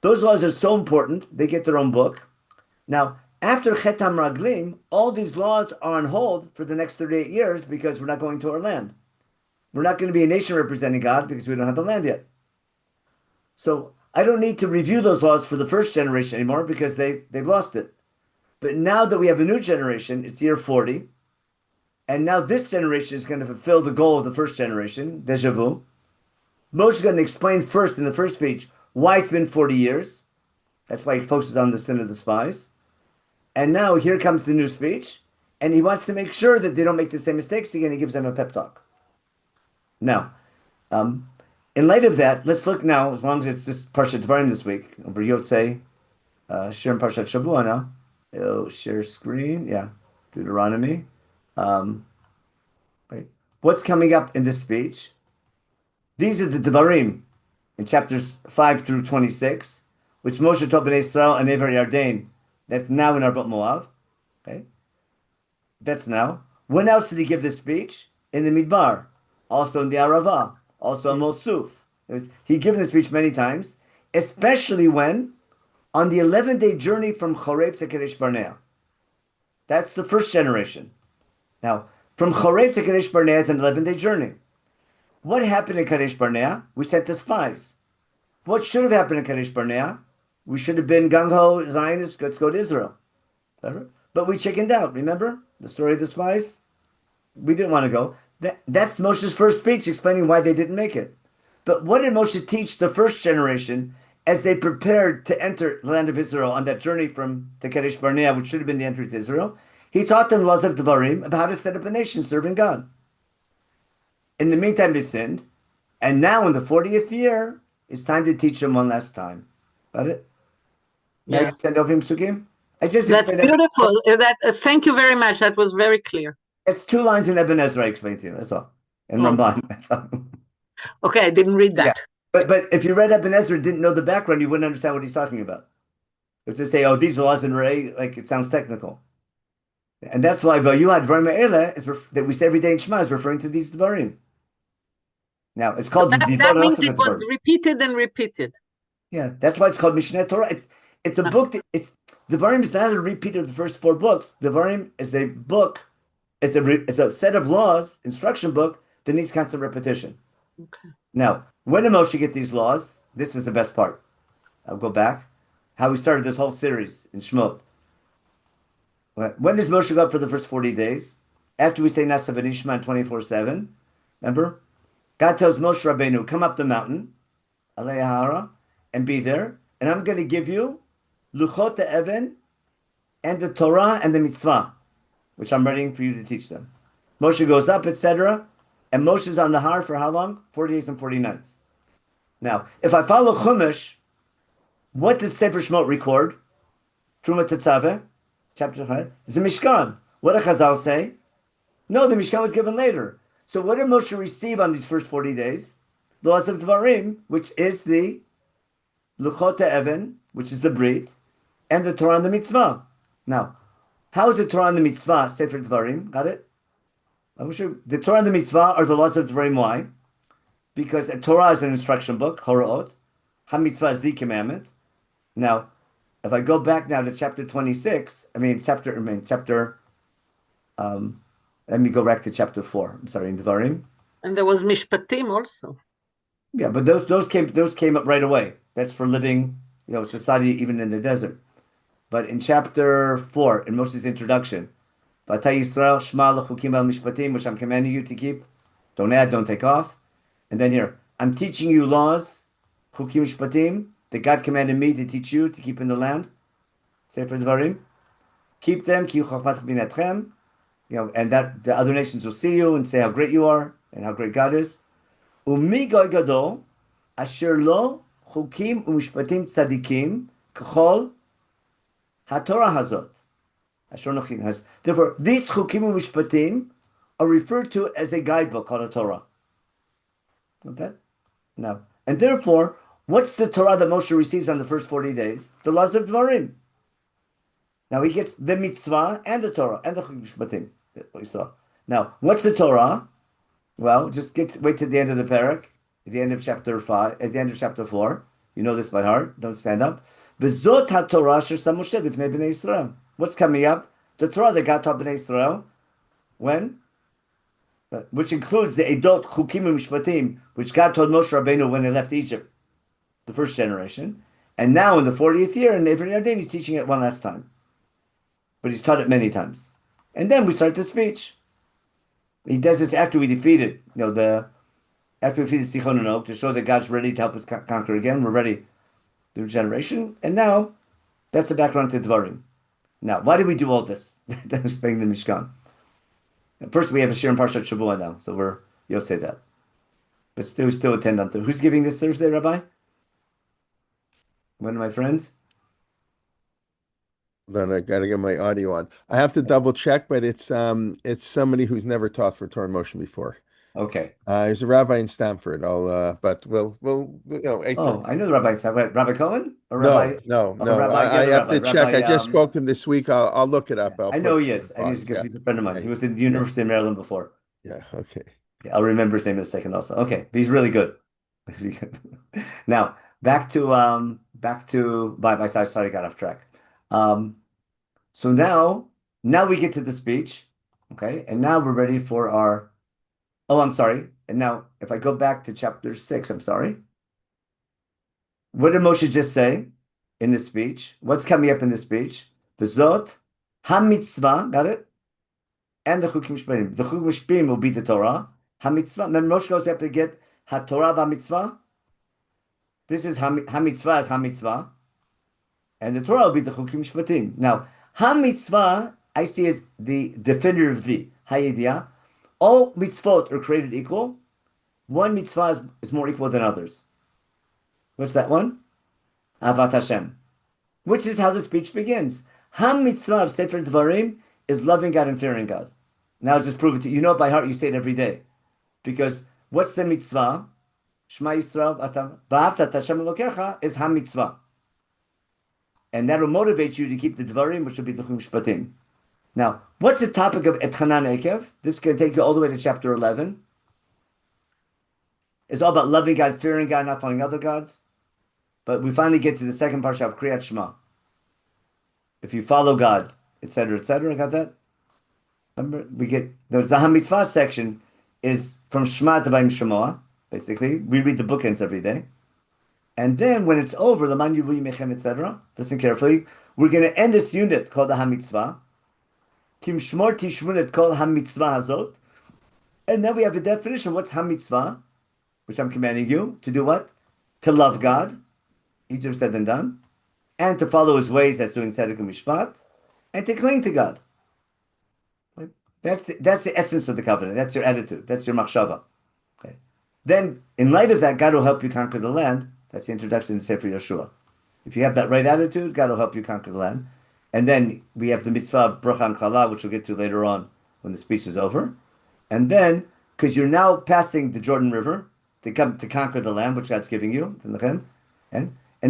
S1: those laws are so important, they get their own book. Now, after Chet HaMraglim, all these laws are on hold for the next 38 years because we're not going to our land. We're not going to be a nation representing God because we don't have the land yet. So I don't need to review those laws for the first generation anymore because they've lost it. But now that we have a new generation, it's year 40, and now this generation is going to fulfill the goal of the first generation, deja vu. Moshe is going to explain first in the first speech why it's been 40 years. That's why he focuses on the sin of the spies. And now here comes the new speech, and he wants to make sure that they don't make the same mistakes again. He gives them a pep talk. Now, in light of that, let's look now, as long as it's this Parshat Dvarim this week, over Yotzei, share Parshat Shavua now. Share screen, yeah, Deuteronomy. Right. What's coming up in this speech? These are the Dvarim in chapters 5 through 26, which Moshe told Bnei Israel and Ever Yarden. That's now in Arbot Moav. Okay, that's now. When else did he give this speech? In the Midbar, also in the Arava, also in Mosuf. He'd given this speech many times, especially when on the 11-day journey from Choreb to Kadesh Barnea. That's the first generation. Now, from Choreb to Kadesh Barnea is an 11-day journey. What happened in Kadesh Barnea? We sent the spies. What should have happened in Kadesh Barnea? We should have been gung-ho, Zionists, let's go to Israel. But we chickened out, remember? The story of the spies? We didn't want to go. That's Moshe's first speech explaining why they didn't make it. But what did Moshe teach the first generation as they prepared to enter the land of Israel on that journey to Kadesh Barnea, which should have been the entry to Israel? He taught them laws of Devarim about how to set up a nation serving God. In the meantime, they sinned. And now in the 40th year, it's time to teach them one last time. Got it? Now you send over Sukim? I just
S3: That's beautiful. Thank you very much. That was very clear.
S1: It's 2 lines in Ibn Ezra I explained to you. That's all. And Ramban. That's all.
S3: Okay, I didn't read that.
S1: Yeah. But if you read Ibn Ezra and didn't know the background, you wouldn't understand what he's talking about. You have to say, oh, these laws in Ray, like it sounds technical. And that's why Vayuad Dvarim Ha'ele that we say every day in Shema is referring to these Dvarim. Now, it's called...
S3: That means it was repeated and repeated.
S1: Yeah, that's why it's called Mishneh Torah. It's a book Devarim is not a repeat of the first 4 books. Devarim is a book, it's a set of laws, instruction book, that needs constant repetition. Okay. Now, when did Moshe get these laws? This is the best part. I'll go back. how we started this whole series in Shemot. When does Moshe go up for the first 40 days? After we say Nasa V'Nishma 24/7, remember? God tells Moshe Rabbeinu, come up the mountain, Alei Hara, and be there, and I'm going to give you Luchot Even and the Torah and the Mitzvah, which I'm writing for you to teach them. Moshe goes up, etc., and Moshe's on the Har for how long? 40 days and 40 nights. Now, if I follow Chumash, what does Sefer Shemot record? Truma Tetzaveh, chapter 5, is the Mishkan. What did Chazal say? No, the Mishkan was given later. So what did Moshe receive on these first 40 days? The laws of Dvarim, which is the Luchot Even, which is the Brit, and the Torah and the Mitzvah. Now, how is the Torah and the Mitzvah Sefer Dvarim? Got it? The Torah and the Mitzvah are the laws of Dvarim. Why? Because a Torah is an instruction book, Horaot. HaMitzvah is the commandment. Now, if I go back now to chapter 26, let me go back to chapter 4. I'm sorry, in Dvarim.
S3: And there was Mishpatim also.
S1: Yeah, but those came up right away. That's for living, society even in the desert. But in chapter 4, in Moshe's introduction, V'atah Yisrael Shema l'chukim al mishpatim, which I'm commanding you to keep. Don't add, don't take off. And then here, I'm teaching you laws, chukim mishpatim, that God commanded me to teach you to keep in the land. Sefer Dvarim. Keep them, ki chachmat Menachem. And that the other nations will see you and say how great you are and how great God is. Umi goy gadol, asher lo chukim umishpatim tzadikim, k'chol haTorah hazot. Therefore, these chukim umishpatim are referred to as a guidebook called a Torah. Okay? Now, and therefore, what's the Torah that Moshe receives on the first 40 days? The laws of Dvarim. Now he gets the mitzvah and the Torah and the chukim umishpatim. What we saw. Now, what's the Torah? Well, just wait to the end of the parak, at the end of chapter 5, at the end of chapter 4. You know this by heart. Don't stand up. V'zot haTorah asher sam Moshe lifnei bnei Yisrael. What's coming up? The Torah that God taught bnei Yisrael. When? Which includes the Edot, Chukim, and Mishpatim, which God told Moshe Rabbeinu when he left Egypt, the first generation. And now in the 40th year, in Ever Yarden, he's teaching it one last time. But he's taught it many times. And then we start the speech. He does this after we defeated, after we defeated Sichon and Og, to show that God's ready to help us conquer again. We're ready to regeneration. And now, that's the background to Dvarim. Now, why did we do all this? That's the Mishkan. First, we have a shir in Parshat Shavua now, so you'll say that. But still, we still attend on Thursday. Who's giving this Thursday, Rabbi? One of my friends?
S2: Then I got to get my audio on. I have to double check, but it's somebody who's never taught for Torah motion before.
S1: Okay.
S2: He's a rabbi in Stanford. But we'll
S1: I know the rabbi. Rabbi Cohen or Rabbi?
S2: No. I have to check. I just spoke to him this week. I'll look it up.
S1: I know he is. He's a friend of mine. He was in the University of Maryland before.
S2: Yeah. Okay.
S1: Yeah, I'll remember his name in a second. Also, okay, but he's really good. Now back to by side. Sorry, got off track. So now we get to the speech, okay, and now we're ready for our. Oh, I'm sorry. And now, if I go back to chapter 6, I'm sorry. What did Moshe just say in the speech? What's coming up in the speech? V'zot ha-mitzvah, got it? And the chukim mishpatim. The chukim mishpatim will be the Torah. Ha-mitzvah. Remember, Moshe goes have to get ha-Torah va-mitzvah. This is ha-mitzvah is ha-mitzvah. And the Torah will be the chukim mishpatim. Now, ha-mitzvah, I see as the definitive the ha-yediyah. All mitzvot are created equal. One mitzvah is more equal than others. What's that one? Avat Hashem. Which is how the speech begins. Ha-mitzvah of Sefer Dvarim is loving God and fearing God. Now just prove it to you. You know it by heart, you say it every day. Because what's the mitzvah? Shema Yisrael, V'ahavta Hashem Elokecha is ha-mitzvah. And that will motivate you to keep the Dvarim, which will be the Chukim Shpatim. Now, what's the topic of Et Chanan Ekev? This can take you all the way to chapter 11. It's all about loving God, fearing God, not following other gods. But we finally get to the second parsha of Kriyat Shema. If you follow God, etc., etc., got that? Remember, there's the HaMitzvah section is from Shema to Vayim Shemoah, basically. We read the bookends every day. And then when it's over, the man yivui mechem, etc. Listen carefully. We're going to end this unit called the hamitzvah. Kim shmor tishmun et kol hamitzvah hazot. And then we have the definition. What's hamitzvah? Which I'm commanding you to do what? To love God. Easier said than done. And to follow his ways, that's doing tzedek and mishpat. And to cling to God. That's the essence of the covenant. That's your attitude. That's your machshava. Okay. Then, in light of that, God will help you conquer the land. That's the introduction to Sefer Yeshua. If you have that right attitude, God will help you conquer the land. And then we have the mitzvah bracha and chala, which we'll get to later on when the speech is over. And then, because you're now passing the Jordan River to come to conquer the land which God's giving you, and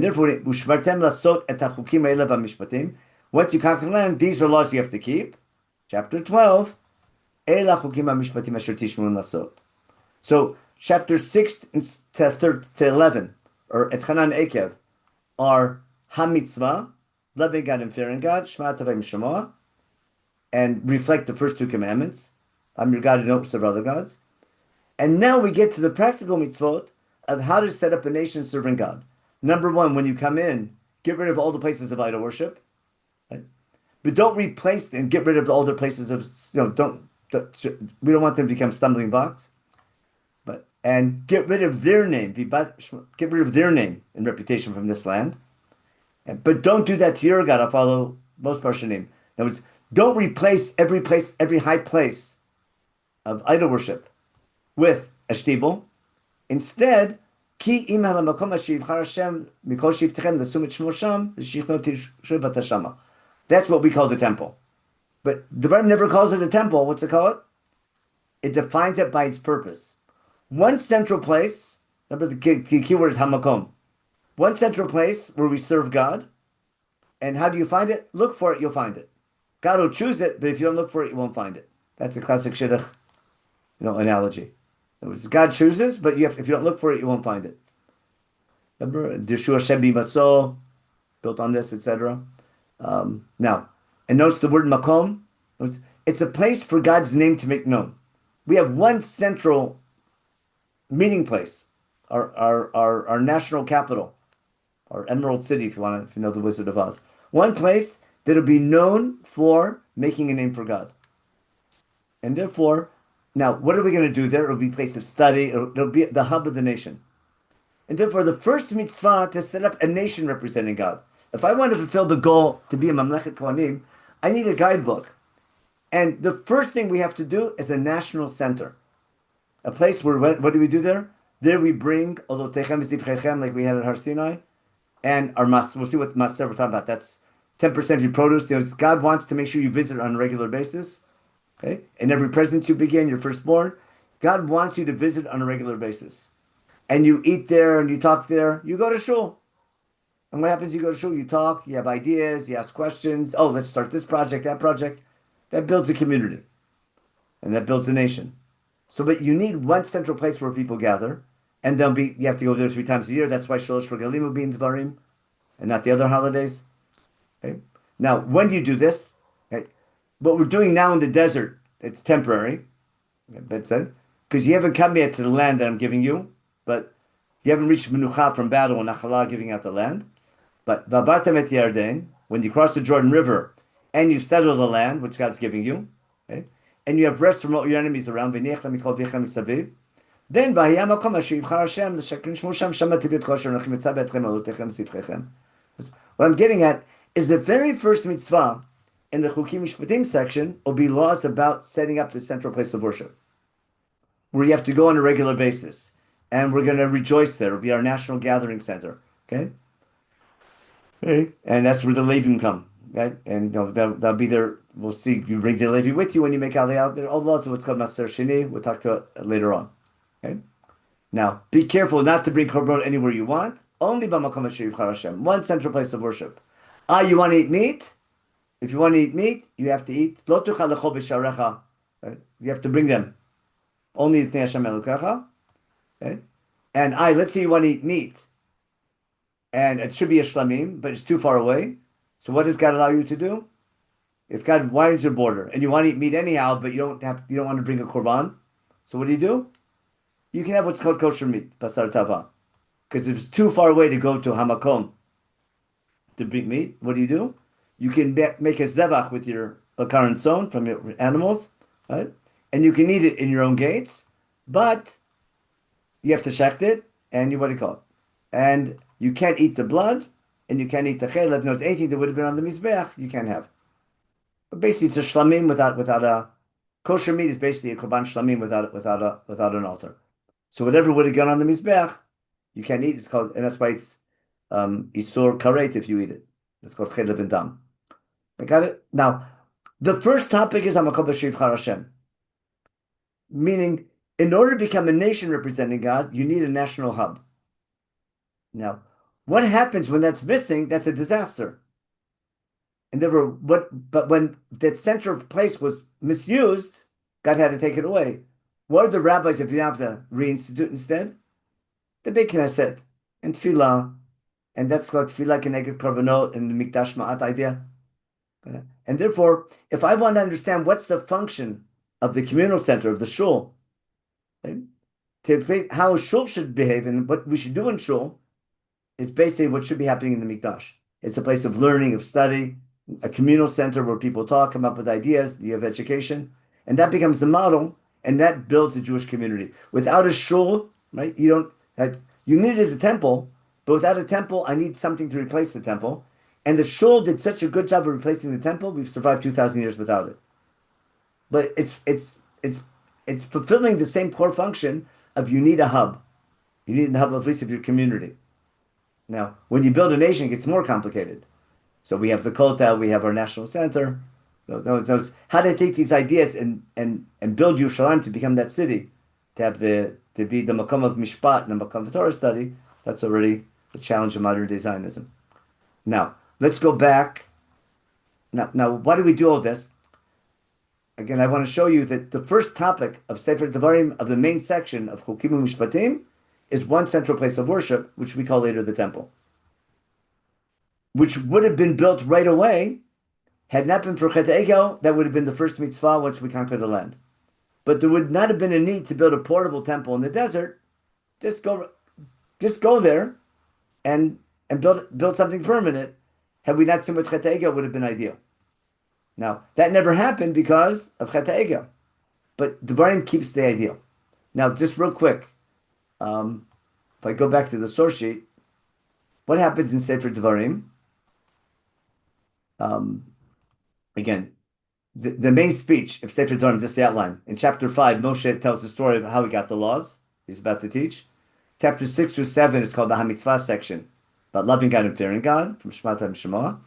S1: therefore, ushmartem lasot et hachukim ha'ela v'mishpatim. Once you conquer the land, these are laws you have to keep. Chapter 12. So chapter 6 to 11, or Etchanan Ekev, are Hamitzvah, loving God and fearing God, Shema Tavim Shemoah, and reflect the first two commandments. I'm your God and don't serve other gods. And now we get to the practical mitzvot of how to set up a nation serving God. Number one, when you come in, get rid of all the places of idol worship. Right? But don't replace and get rid of all the places of, we don't want them to become stumbling blocks. And get rid of their name, get rid of their name and reputation from this land. But don't do that to your God. I'll follow most partial name. In other words, don't replace every high place of idol worship with a shtibel. Instead, ki im ha'lamakom ha'shivchar Hashem mikol shivtechem l'sum et shmo sham v'shichno tishuv v'tashama. That's what we call the temple. But the Rabbi never calls it a temple. What's it called? It defines it by its purpose. One central place, remember the key word is hamakom. One central place where we serve God. And how do you find it? Look for it, you'll find it. God will choose it, but if you don't look for it, you won't find it. That's a classic shidduch, analogy. In other words, God chooses, but if you don't look for it, you won't find it. Remember, Yeshua Shem Bimatzo, built on this, etc. Now, and notice the word makom. It's a place for God's name to make known. We have one central meeting place, our national capital, our Emerald City, if you know the Wizard of Oz. One place that'll be known for making a name for God. And therefore, now, what are we going to do there? It'll be a place of study. It'll be the hub of the nation. And therefore, the first mitzvah to set up a nation representing God. If I want to fulfill the goal to be a Mamlechet Kohanim, I need a guidebook. And the first thing we have to do is a national center. A place where, what do we do there? There we bring Olotechem v'Zivchechem, like we had at Har Sinai, and our Mas. We'll see what Maser we're talking about. That's 10% of your produce. God wants to make sure you visit on a regular basis. Okay? And every present you begin, your firstborn, God wants you to visit on a regular basis. And you eat there and you talk there. You go to shul. And what happens? You go to shul, you talk, you have ideas, you ask questions. Oh, let's start this project, that project. That builds a community. And that builds a nation. So, but you need one central place where people gather, and you have to go there 3 times a year. That's why Shalosh Regalim will be in Dvarim, and not the other holidays. Okay. Now, when do you do this? Okay. What we're doing now in the desert, it's temporary. That said, because you haven't come yet to the land that I'm giving you, but you haven't reached Menucha from battle and Nachala giving out the land. But Vabartam et Yarden, when you cross the Jordan River and you settle the land which God's giving you, okay, and you have rest from all your enemies around, then what I'm getting at is the very first mitzvah in the Chukim Mishpatim section will be laws about setting up the central place of worship, where you have to go on a regular basis, and we're going to rejoice there. It'll be our national gathering center, okay? And that's where the Levim come. Right? And that'll be there. We'll see. You bring the Levi with you when you make Aliyah. There are all laws of what's called Maser Sheni. We'll talk to it later on. Okay. Now, be careful not to bring korban anywhere you want. Only b'makom asher yivchar Hashem. One central place of worship. You want to eat meat? If you want to eat meat, you have to eat. Lo tuchal lechol b'sharecha. You have to bring them. Only Yitnei Hashem Elokecha. Okay. And let's say you want to eat meat, and it should be a shlamim, but it's too far away. So what does God allow you to do? If God widens your border and you want to eat meat anyhow, but you don't want to bring a korban, so what do? You can have what's called kosher meat, basar tava. Because if it's too far away to go to Hamakom to bring meat, what do? You can make a zevach with your bakar and son from your animals, right? And you can eat it in your own gates, but you have to shecht it, and you what do you call it? And you can't eat the blood, and you can't eat the chelev. No, it's anything that would have been on the mizbeach, you can't have. But basically, it's a shlamim without a kosher meat is basically a korban shlamim without an altar. So whatever would have gone on the mizbeach, you can't eat. It's called, and that's why it's isur karet if you eat it. It's called chelev and dam. I got it. Now, the first topic is Hamakom B'Shivchar Hashem, meaning in order to become a nation representing God, you need a national hub. Now, what happens when that's missing? That's a disaster. And but when that central place was misused, God had to take it away. What are the rabbis if you have to reinstitute instead? The Beit Knesset and Tefillah, and that's called Tefillah Keneged Korbanot and the Mikdash Ma'at idea. And therefore, if I want to understand what's the function of the communal center of the shul, right, how a shul should behave and what we should do in shul, is basically what should be happening in the Mikdash. It's a place of learning, of study, a communal center where people talk, come up with ideas, you have education, and that becomes the model, and that builds a Jewish community. Without a shul, right, you needed a temple, but without a temple, I need something to replace the temple. And the shul did such a good job of replacing the temple, we've survived 2,000 years without it. But it's fulfilling the same core function of you need a hub. You need a hub at least of your community. Now, when you build a nation, it gets more complicated. So we have the Kotel, we have our national center. So how to take these ideas and build Yerushalayim to become that city, to be the Makom of Mishpat and the Makom of Torah study. That's already the challenge of modern day Zionism. Now, let's go back. Now, why do we do all this? Again, I want to show you that the first topic of Sefer Devarim, of the main section of Chukim Mishpatim, is one central place of worship, which we call later the temple, which would have been built right away. Had not been for Chet Egel, that would have been the first mitzvah once we conquer the land. But there would not have been a need to build a portable temple in the desert. Just go there and build something permanent. Had we not seen what Chet Egel would have been ideal. Now, that never happened because of Chet Egel. But Devarim keeps the ideal. Now, just real quick, if I go back to the source sheet, what happens in Sefer Devarim? Again, the main speech of Sefer Devarim is just the outline. In chapter 5, Moshe tells the story of how he got the laws he's about to teach. Chapter 6 through 7 is called the HaMitzvah section, about loving God and fearing God, from Shemot and Shemot.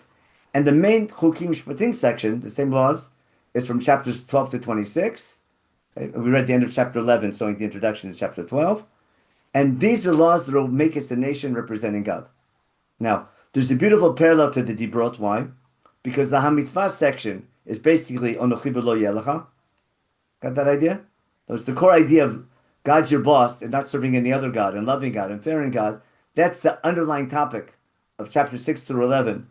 S1: And the main Chukim Mishpatim section, the same laws, is from chapters 12 to 26. Okay? We read the end of chapter 11, showing the introduction to chapter 12. And these are laws that will make us a nation representing God. Now, there's a beautiful parallel to the Dibrot. Why? Because the HaMitzvah section is basically Onochi v'lo yelecha. Got that idea? It's the core idea of God's your boss and not serving any other God and loving God and fearing God. That's the underlying topic of chapter 6 through 11,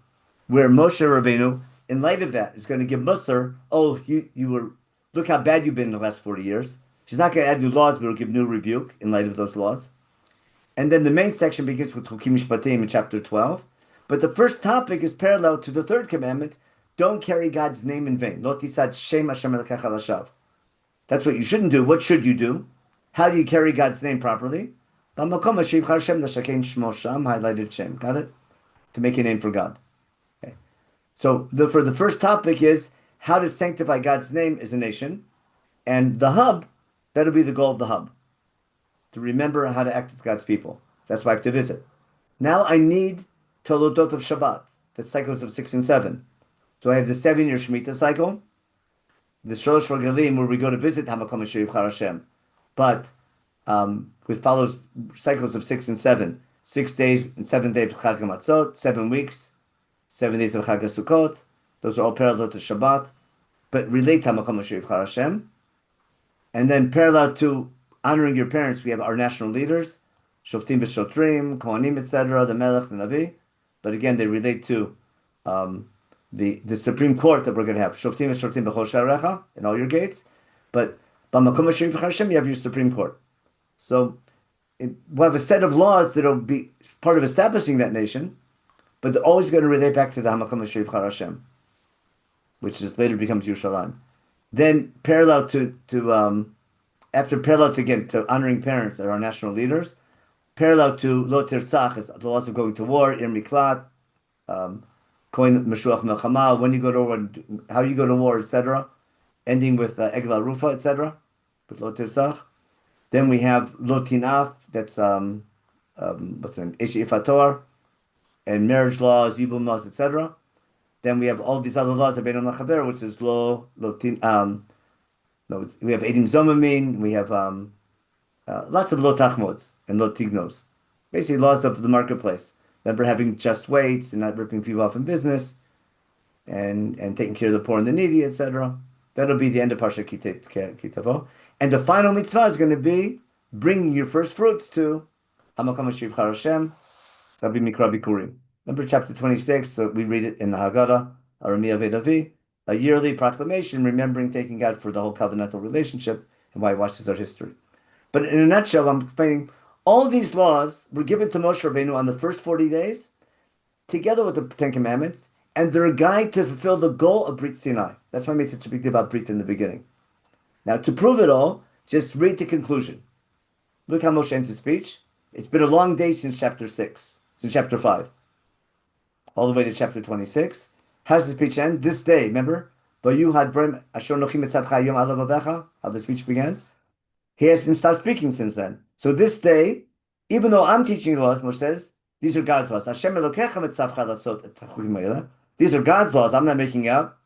S1: where Moshe Rabbeinu, in light of that, is going to give Musar, look how bad you've been in the last 40 years. She's not going to add new laws, but will give new rebuke in light of those laws. And then the main section begins with Chukim Mishpatim in chapter 12. But the first topic is parallel to the third commandment. Don't carry God's name in vain. Lo tisad Shem Hashem Elokecha lashav. That's what you shouldn't do. What should you do? How do you carry God's name properly? B'makom hashivchar Hashem l'shakein shmo sham, highlighted Shem. Got it? To make a name for God. Okay. So for the first topic is how to sanctify God's name as a nation. And the hub, that'll be the goal of the hub. To remember how to act as God's people. That's why I have to visit. Now I need Tolodot of Shabbat, the cycles of 6 and 7. So I have the 7-year Shemitah cycle, the Sholosh Regalim, where we go to visit Hamakom Asher Yivchar Hashem, but with follows cycles of 6 and 7. 6 days and 7 days of Chag HaMatzot, 7 weeks, 7 days of Chag HaSukkot. Those are all parallel to Shabbat, but relate to Hamakom Asher Yivchar Hashem. And then parallel to honoring your parents, we have our national leaders, Shoftim v'Shotrim, Kohanim, etc., the Melech, the Navi. But again, they relate to the Supreme Court that we're going to have. Shoftim v'Shotrim b'chol sha'arecha, in all your gates. But b'makom Hashem Yivchar Hashem, you have your Supreme Court. So we'll have a set of laws that'll be part of establishing that nation, but they're always going to relate back to the Hamakom Asher Yivchar Hashem, which is later becomes Yerushalayim. Then parallel to after parallel to again to honoring parents that are our national leaders, parallel to Lo Tirtzach is the laws of going to war, Ir Miklat, Koin Meshuach Melchama, when you go to war, how you go to war, etc. Ending with Egla Rufa, etc. With Lo Tirtzach. Then we have Lo Tinaf, that's what's the name, Ish Ifator, and marriage laws, Yibum laws, etc. Then we have all these other laws of Bein Lachaver, which is Tin. No, we have Edim Zomamin. We have lots of Lo Tachmods and Lo Tignos, basically laws of the marketplace. Remember having just weights and not ripping people off in business, and taking care of the poor and the needy, etc. That'll be the end of Parsha Kitavo. And the final mitzvah is going to be bringing your first fruits to Hamakom Asher Yivchar Hashem, Rabbi Mikra Bikurim. Remember chapter 26, so we read it in the Haggadah, Aramia Vedavi, a yearly proclamation remembering taking God for the whole covenantal relationship and why he watches our history. But in a nutshell, I'm explaining all these laws were given to Moshe Rabbeinu on the first 40 days, together with the Ten Commandments, and they're a guide to fulfill the goal of Brit Sinai. That's why I made such a big deal about Brit in the beginning. Now, to prove it all, just read the conclusion. Look how Moshe ends his speech. It's been a long day since chapter 6, since chapter 5, all the way to chapter 26. How's the speech end? This day, remember? How the speech began? He hasn't stopped speaking since then. So this day, even though I'm teaching laws, Moshe says, these are God's laws. These are God's laws. I'm not making up.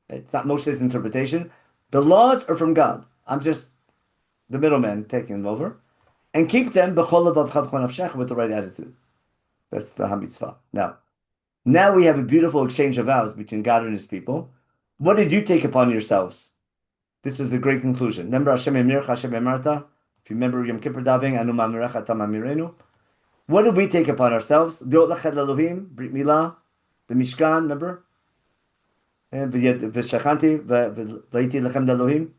S1: It's not Moshe's interpretation. The laws are from God. I'm just the middleman taking them over. And keep them with the right attitude. That's the HaMitzvah. Now we have a beautiful exchange of vows between God and his people. What did you take upon yourselves? This is the great conclusion. Remember Hashem Emircha, Hashem Emarta? If you remember Yom Kippur Daving, Anu Ma'amirecha Tam Amirenu. What did we take upon ourselves? Brit Milah, the Mishkan, remember? V'shachanti, v'ayiti lechem d'Elohim.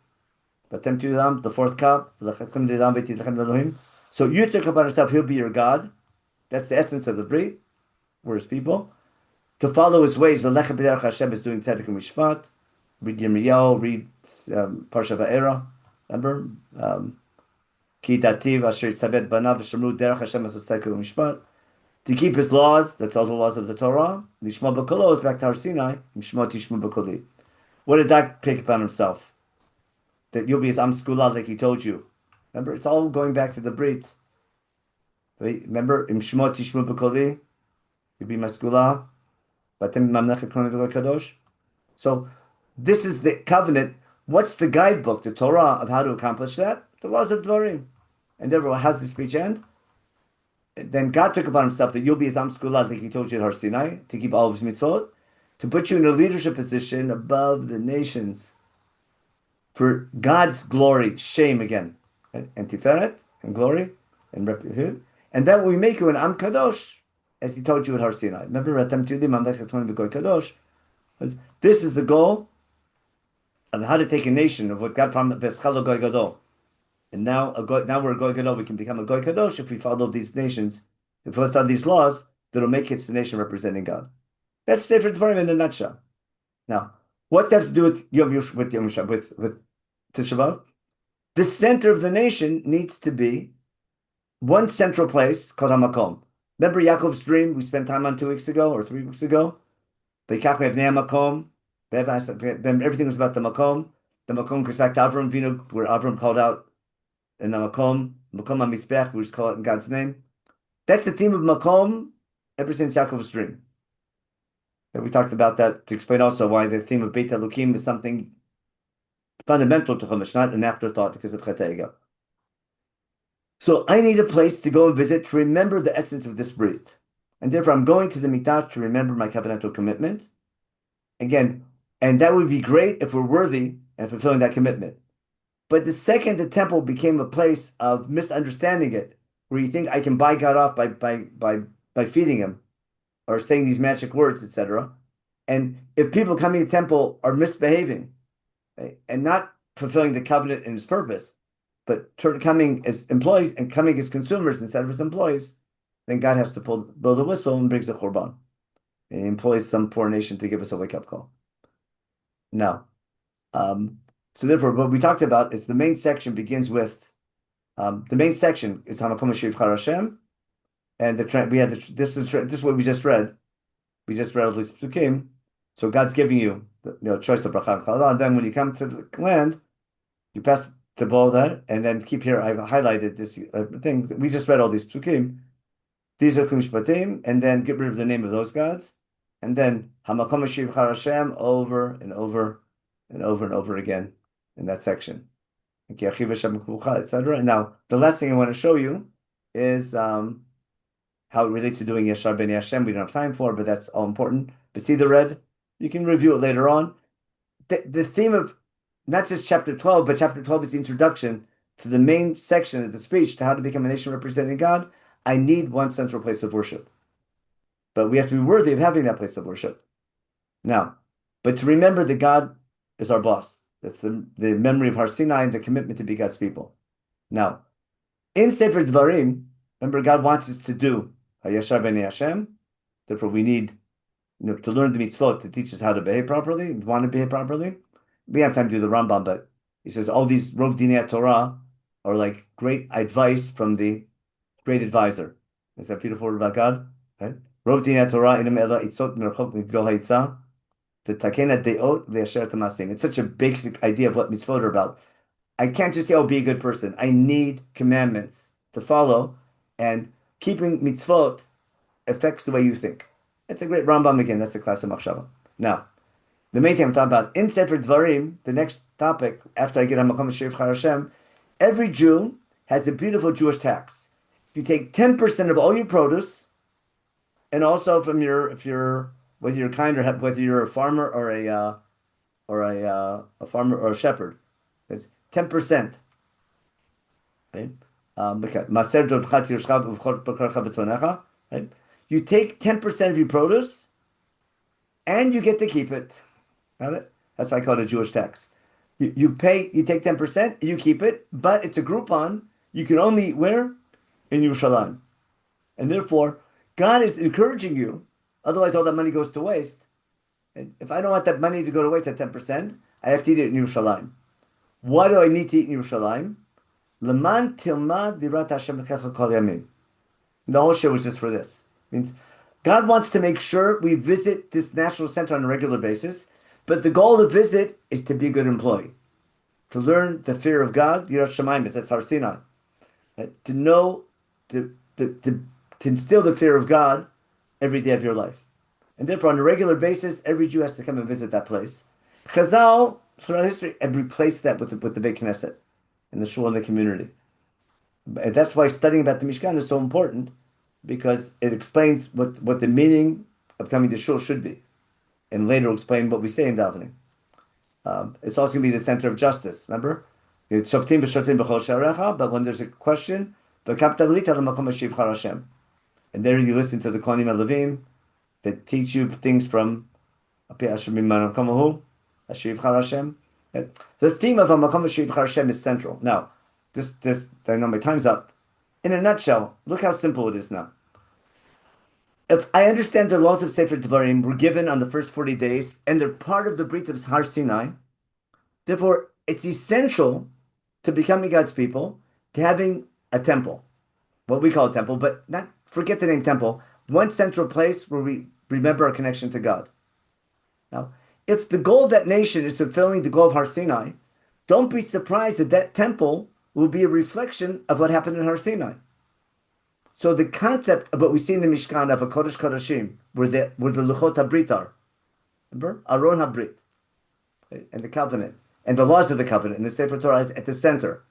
S1: V'atem t'yudam, the fourth cup. V'lechem d'Elam, v'ayiti lechem d'Elohim. So you took upon yourself, he'll be your God. That's the essence of the Brit. We're his people. To follow his ways, the Lechem B'derech Hashem is doing Tzedek and Mishpat. Read Yirmiyahu, read Parsha Va'era. Remember? Ki dativ asher yitzaved banav v'shamru derech Hashem es tzedek u'mishpat. To keep his laws, that's all the laws of the Torah. Lishma b'kolo is back to Har Sinai. Mishma tishma b'koli. What did God take upon himself? That you'll be his Am Skula, like he told you. Remember, it's all going back to the Brit. Remember, Mishma tishma b'koli, you'll be my Skula. So this is the covenant. What's the guidebook, the Torah, of how to accomplish that? The laws of Dvarim. And therefore, how's the speech end? Then God took upon himself that you'll be his Am Skula, like he told you at Har Sinai, to keep all of his mitzvot, to put you in a leadership position above the nations for God's glory, shame again, and Tiferet, and glory, and repute. And then we make you an Am Kadosh, as he told you at Har Sinai. Remember, Kadosh. This is the goal of how to take a nation, of what God promised. And now we're a Goy Gadol. We can become a Goy Kadosh if we follow these nations, if we follow these laws that'll make it the nation representing God. That's Sefer Dvarim in a nutshell. Now, what's that to do with Yom Yom with Tisha B'Av? The center of the nation needs to be one central place called Hamakom. Remember Yaakov's dream we spent time on 2 weeks ago or 3 weeks ago? Then everything was about the Makom. The Makom goes back to Avram Vino, where Avram called out in the Makom HaMizbech, we just call it in God's name. That's the theme of Makom ever since Yaakov's dream. And we talked about that to explain also why the theme of Beit Elokim is something fundamental to Chumash, not an afterthought because of Chet HaEgel. So I need a place to go and visit to remember the essence of this Brit. And therefore I'm going to the Mikdash to remember my covenantal commitment. Again, and that would be great if we're worthy and fulfilling that commitment. But the second the temple became a place of misunderstanding it, where you think I can buy God off by feeding him or saying these magic words, etc. And if people coming to the temple are misbehaving, right, and not fulfilling the covenant and its purpose, but coming as employees and coming as consumers instead of as employees, then God has to blow the whistle and brings a korban. And he employs some foreign nation to give us a wake-up call. Now, so therefore, what we talked about is the main section begins with the main section is Hamakom Shivchar Hashem, and this is what we just read. We just read all these psukim. So God's giving you the choice of bracha and challah, and then when you come to the land, you pass the ball there, and then keep here. I've highlighted this thing. We just read all these psukim. These are Mishpatim, and then get rid of the name of those gods, and then Hamakom Shivchar Hashem over and over and over and over again in that section. Etc. And now the last thing I want to show you is how it relates to doing Yashar Ben Hashem. We don't have time for, but that's all important. But see the red? You can review it later on. The theme of not just chapter 12, but chapter 12 is the introduction to the main section of the speech to how to become a nation representing God. I need one central place of worship. But we have to be worthy of having that place of worship. Now, but to remember that God is our boss. That's the memory of Har Sinai and the commitment to be God's people. Now, in Sefer Dvarim, remember God wants us to do Hayashar B'nei Hashem. Therefore, we need to learn the mitzvot to teach us how to behave properly and want to behave properly. We have time to do the Rambam, but he says all these Rov Dinei Torah are like great advice from the great advisor. Is that beautiful word about God? Right? Rov Dinei Torah inam ela itzot merchok migdol haitzah. It's such a basic idea of what mitzvot are about. I can't just say, oh, be a good person. I need commandments to follow, and keeping mitzvot affects the way you think. It's a great Rambam again. That's a class of Machshava. Now, the main thing I'm talking about, in Sefer Dvarim, the next topic, after I get Hamakom Shivchar Hashem, every Jew has a beautiful Jewish tax. You take 10% of all your produce, and also from whether you're kind or whether you're a farmer or a farmer or a shepherd, it's 10%. Right? Right? You take 10% of your produce, and you get to keep it. That's why I call it a Jewish tax. You take 10%, you keep it, but it's a Groupon. You can only eat where? In Yerushalayim. And therefore, God is encouraging you. Otherwise, all that money goes to waste. And if I don't want that money to go to waste at 10%, I have to eat it in Yerushalayim. Why do I need to eat in Yerushalayim? Leman tilmad dirat Hashem kol yamim. The whole show was just for this. It means God wants to make sure we visit this national center on a regular basis, but the goal of the visit is to be a good employee, to learn the fear of God, Yirat Shamayim, that's Har Sinai, to know, to instill the fear of God every day of your life. And therefore, on a regular basis, every Jew has to come and visit that place. Chazal, throughout history, have replaced that with the Beit Knesset and the shul and the community. And that's why studying about the Mishkan is so important, because it explains what the meaning of coming to shul should be, and later will explain what we say in davening. It's also going to be the center of justice. Remember, it's shoftim v'shoftim b'chol sharecha. But when there's a question, and there you listen to the Kohanim and Levim that teach you things from the theme of Hamakom Shivchar Hashem is central. Now, this I know my time's up. In a nutshell, look how simple it is now. If I understand the laws of Sefer Dvarim were given on the first 40 days, and they're part of the Brit of Har Sinai, therefore, it's essential to becoming God's people, to having a temple, what we call a temple, but not forget the name temple, one central place where we remember our connection to God. Now, if the goal of that nation is fulfilling the goal of Har Sinai, don't be surprised that that temple will be a reflection of what happened in Har Sinai. So the concept of what we see in the Mishkan of a Kodesh Kodeshim, where the Luchot HaBrit are, remember? Aron HaBrit, okay? And the covenant, and the laws of the covenant, and the Sefer Torah is at the center.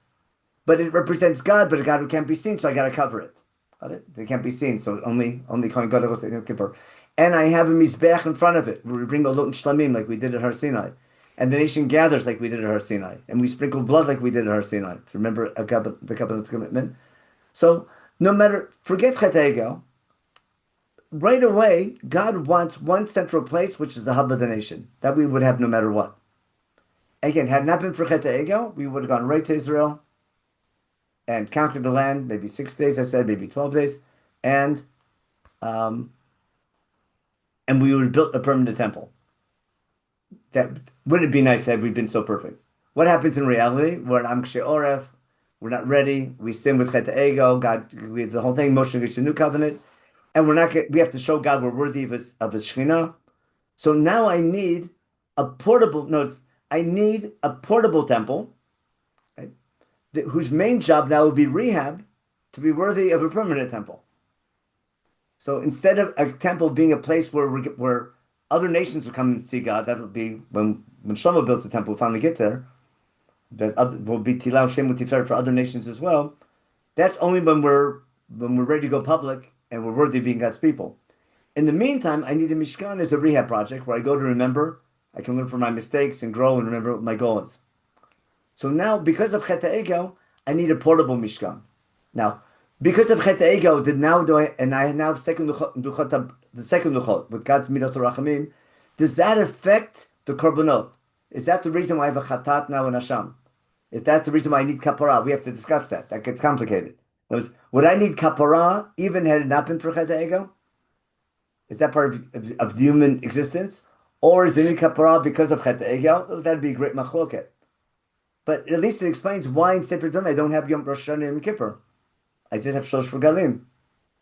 S1: But it represents God, but a God who can't be seen, so I got to cover it. Got it? They can't be seen, so only Kohen Gadol goes to Yom Kippur. And I have a Mizbeach in front of it, where we bring Olot and Shlamim like we did at Har Sinai. And the nation gathers like we did at Har Sinai. And we sprinkle blood like we did at Har Sinai. To remember the covenant commitment. So, no matter, forget Chet HaEgel. Right away, God wants one central place, which is the hub of the nation. That we would have no matter what. Again, had it not been for Chet HaEgel, we would have gone right to Israel. and conquer the land, maybe 6 days, I said, maybe 12 days, and um, we would have built a permanent temple. That wouldn't it be nice had we been so perfect? What happens in reality? We're an Am K'shei Oref, we're not ready, we sin with Chet Ego, God, we have the whole thing, Moshe gets a new covenant, and we have to show God we're worthy of his Shekhinah. So now I need a portable, no, I need a portable temple, right, whose main job now would be rehab to be worthy of a permanent temple. So instead of a temple being a place where other nations would come and see God, that would be when Shlomo builds the temple, we'll finally get there. That will be Tilau Shemot Tiferet for other nations as well. That's only when we're ready to go public and we're worthy of being God's people. In the meantime, I need a Mishkan as a rehab project where I go to remember, I can learn from my mistakes and grow and remember what my goal is. So now, because of Chet Egel, I need a portable Mishkan. Now, because of Chet Egel, I now have the second luchot with God's Midot Rachamim, does that affect the korbanot? Is that the reason why I have a chatat now in Hashem? Is that the reason why I need kapara? We have to discuss that. That gets complicated. Would I need kapara even had it not been for Chet Egel? Is that part of human existence? Or is it in kapara because of Chet Egel? That'd be a great machloket. But at least it explains why in Sefer I don't have Yom Rosh Hashanah and Kippur. I just have Shlosh Regalim.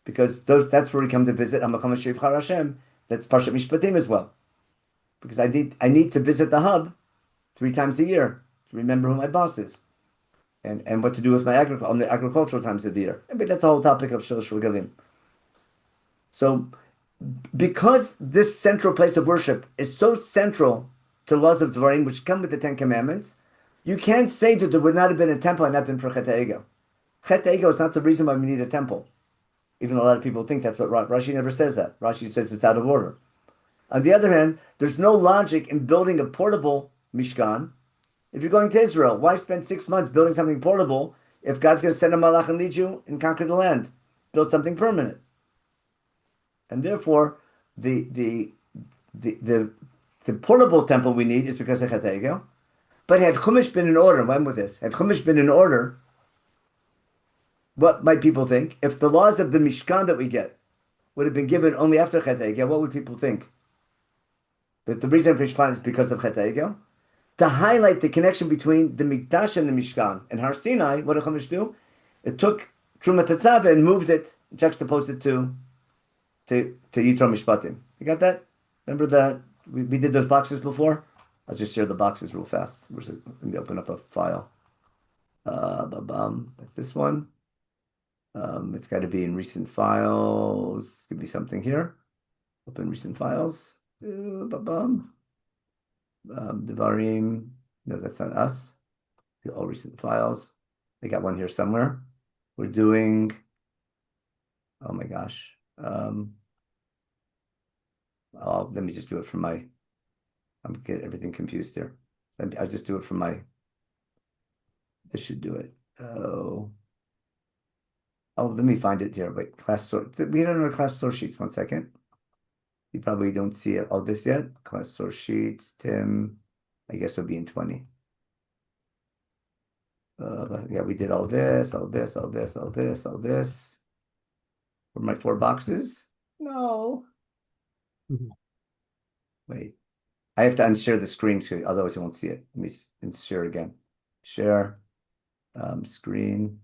S1: Because that's where we come to visit Hamakom Shevchar Hashem. That's Parshat Mishpatim as well. Because I need to visit the hub 3 times a year to remember who my boss is. And what to do with my on the agricultural times of the year. But that's the whole topic of Shlosh Regalim. So because this central place of worship is so central to laws of Dvarim, which come with the 10 Commandments, you can't say that there would not have been a temple and not been for Chet Egel. Chet Egel is not the reason why we need a temple. Even a lot of people think that's what Rashi never says that. Rashi says it's out of order. On the other hand, there's no logic in building a portable Mishkan. If you're going to Israel, why spend 6 months building something portable if God's going to send a malach and lead you and conquer the land? Build something permanent. And therefore, the portable temple we need is because of Chet Egel. But had Chumash been in order, when with this? Had Chumash been in order, what might people think? If the laws of the Mishkan that we get would have been given only after Chet Egel, what would people think? That the reason for Mishkan is because of Chet Egel? To highlight the connection between the Mikdash and the Mishkan and Har Sinai, what did Chumash do? It took Truma Tetzaveh and moved it, juxtaposed it to Yitro Mishpatim. You got that? Remember that we did those boxes before? I'll just share the boxes real fast. Let me open up a file. Like this one. It's got to be in recent files. Give me something here. Open recent files. Devarim. No, that's not us. All recent files. I got one here somewhere. We're doing. Oh my gosh. Let me just do it from my. I'm getting everything confused here. I'll just do it from my. This should do it. Let me find it here. Wait, class source. We don't know class source sheets. 1 second. You probably don't see it, all this yet. Class source sheets. Tim, I guess it'll be in 20. Yeah, we did all this. For my 4 boxes. No. Wait. I have to unshare the screen, so otherwise you won't see it. Let me share again. Share screen.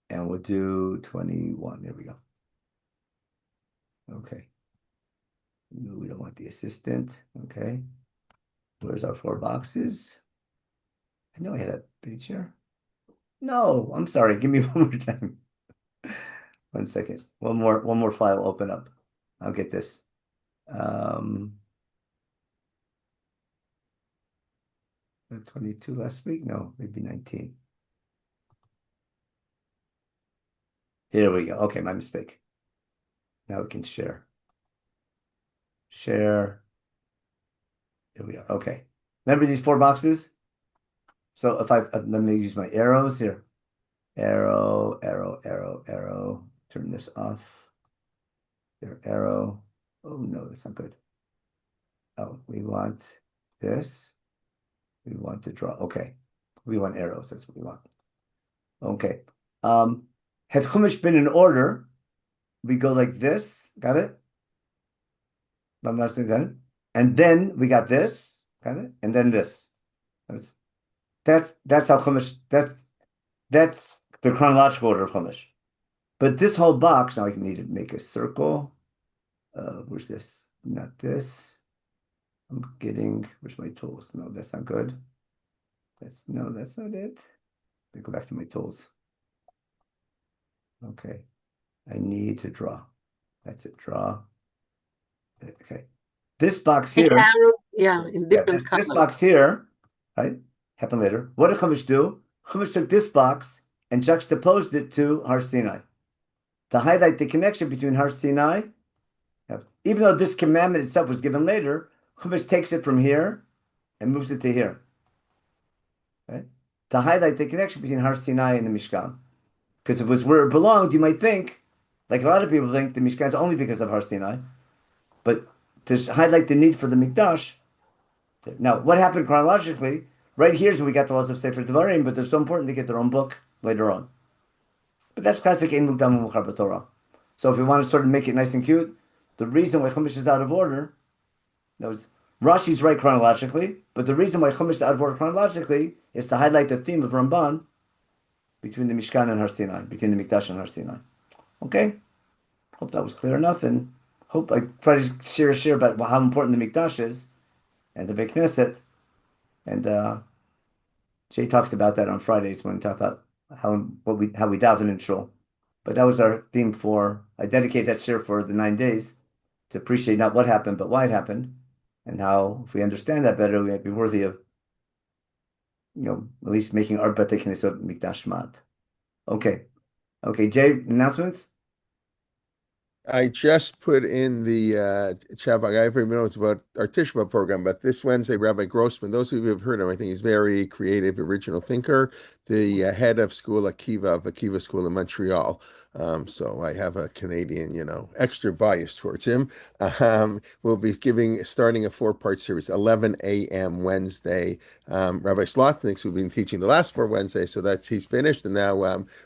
S1: And we'll do 21. There we go. Okay. We don't want the assistant. Okay. Where's our 4 boxes? I know I had a page here. No, I'm sorry. Give me one more time. 1 second. One more file will open up. I'll get this. 22 last week? No, maybe 19. Here we go. Okay, my mistake. Now we can share. Share. Here we are. Okay. Remember these 4 boxes? So if let me use my arrows here. Arrow. Turn this off. There, arrow. Oh no, that's not good. Oh, we want this. We want to draw. Okay. We want arrows. That's what we want. Okay. Had Chumash been in order, we go like this. Got it? And then we got this. Got it? And then this. That's how Chumash. That's the chronological order of Chumash. But this whole box, now I need to make a circle. Where's this? Not this. I'm getting, where's my tools? No, that's not good. That's not it. Let me go back to my tools. Okay. I need to draw. That's it. Draw. Okay. This box
S3: The
S1: here.
S3: arrow, yeah, in different
S1: This
S3: colors.
S1: box here, right? Happened later. What did Chumash do? Chumash took this box and juxtaposed it to Har Sinai to highlight the connection between Har Sinai. Even though this commandment itself was given later, Chumash takes it from here and moves it to here, right? To highlight the connection between Har Sinai and the Mishkan. Because if it was where it belonged, you might think, like a lot of people think, the Mishkan is only because of Har Sinai. But to highlight the need for the Mikdash. Now, what happened chronologically? Right here is when we got the laws of Sefer Devarim, but they're so important to get their own book later on. But that's classic Ein Mukdam U'Mauchar B'Torah. So if we want to sort of make it nice and cute, the reason why Chumash is out of order, that was Rashi's right chronologically, but the reason why Chumash is out of order chronologically is to highlight the theme of Ramban between the Mishkan and Har Sinai, between the Mikdash and Har Sinai. Okay? Hope that was clear enough, and hope I try to share about how important the Mikdash is and the Beit Knesset. And Jay talks about that on Fridays when we talk about how we daven in shul. But that was our theme for. I dedicate that share for the 9 days to appreciate not what happened, but why it happened, and how if we understand that better, we might be worthy of, at least making our Beit Knesset Mikdash Shmat. Okay, Jay, announcements.
S2: I just put in the chat box. I haven't knows about our Tisha B'Av program, but this Wednesday, Rabbi Grossman, those of you who have heard him, I think he's very creative, original thinker, the head of school Akiva of Akiva School in Montreal. So I have a Canadian, extra bias towards him. We'll be starting a 4-part series, 11 a.m. Wednesday. Rabbi Slotniks, who've been teaching the last 4 Wednesdays, so he's finished, and now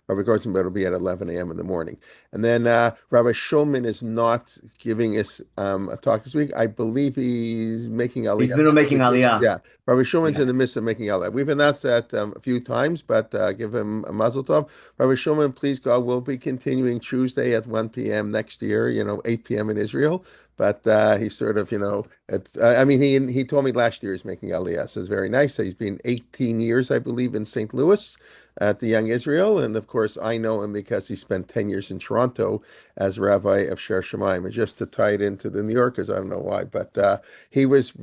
S2: Rabbi Grossman will be at 11 a.m. in the morning. And then Rabbi Shulman is not giving us a talk this week. I believe he's making Aliyah.
S1: He's been making Aliyah.
S2: Yeah, Rabbi Shulman's in the midst of making Aliyah. We've announced that a few times, but give him a mazel tov. Rabbi Shulman, please God, will be continuing Tuesday at 1 p.m. next year, 8 p.m. in Israel. But he's sort of, he told me last year he's making Aliyah, so it's very nice. He's been 18 years, I believe, in St. Louis at the Young Israel. And of course, I know him because he spent 10 years in Toronto as rabbi of Sher Shemaim. And just to tie it into the New Yorkers, I don't know why, but he was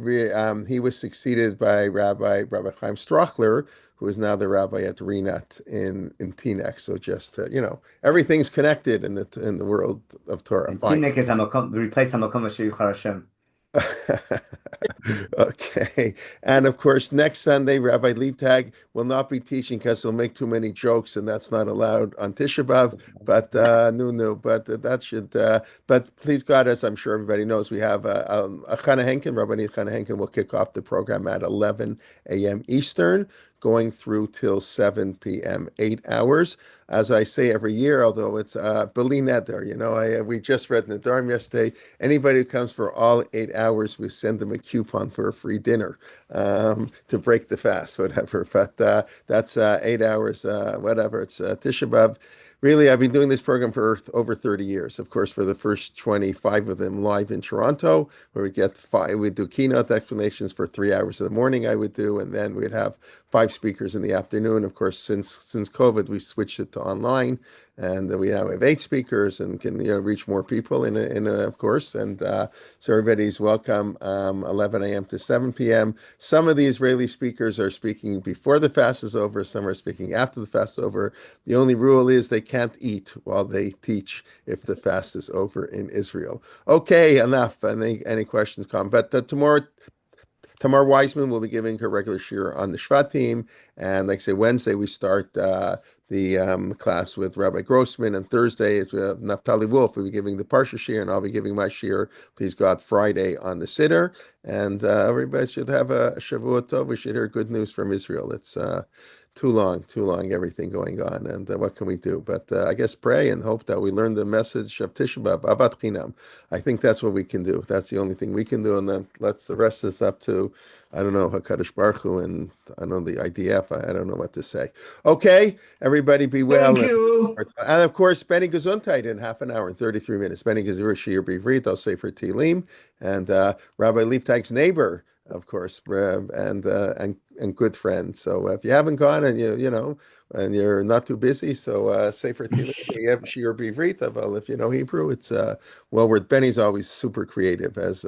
S2: succeeded by Rabbi Chaim Strachler, who is now the rabbi at Rinat in Teaneck. So just everything's connected in the world of Torah.
S1: And
S2: Fine.
S1: Teaneck is replace Hamakom Asher Yichar Hashem.
S2: Okay. And of course, next Sunday, Rabbi Leibtag will not be teaching because he'll make too many jokes, and that's not allowed on Tisha B'Av. But but that should. But please God, as I'm sure everybody knows, we have a Chana Henkin. Rabbi Chana Henkin will kick off the program at 11 a.m. Eastern, going through till 7 p.m., 8 hours. As I say every year, although it's Beli Neder, we just read in the Dharm yesterday, anybody who comes for all 8 hours, we send them a coupon for a free dinner to break the fast, whatever. But that's 8 hours, whatever. It's Tisha B'Av. Really, I've been doing this program for over 30 years. Of course, for the first 25 of them live in Toronto, where we'd do keynote explanations for 3 hours in the morning, I would do, and then we'd have 5 speakers in the afternoon. Of course, since COVID, we switched it to online, and we now have 8 speakers and can reach more people of course. And so everybody's welcome. 11 a.m. to 7 p.m. Some of the Israeli speakers are speaking before the fast is over. Some are speaking after the fast is over. The only rule is they can't eat while they teach if the fast is over in Israel. Okay, enough. Any questions come. But tomorrow, Tamar Weissman will be giving her regular shiur on the Shvat team. And like I say, Wednesday we start the class with Rabbi Grossman. And Thursday is Naftali Wolf will be giving the Parsha shiur, and I'll be giving my shiur, please God, Friday on the Siddur. And everybody should have a Shavuot Tov. We should hear good news from Israel. It's too long, everything going on. And what can we do? But I guess pray and hope that we learn the message of Tisha B'Av, Avat Chinam. I think that's what we can do. That's the only thing we can do. And then let's the rest is up to, I don't know, HaKadosh Baruch Hu and I don't know, the IDF. I don't know what to say. Okay, everybody be well.
S4: Thank you.
S2: And of course, Benny Gesundheit in half an hour and 33 minutes. Benny Gezir Shir Bivrit, I'll say for Tilim. And Rabbi Leibtag's neighbor, of course, and good friend. So if you haven't gone and and you're not too busy, so Sefer Tilim, Shir Bivrit. Well, if you know Hebrew, it's well worth. Benny's always super creative, as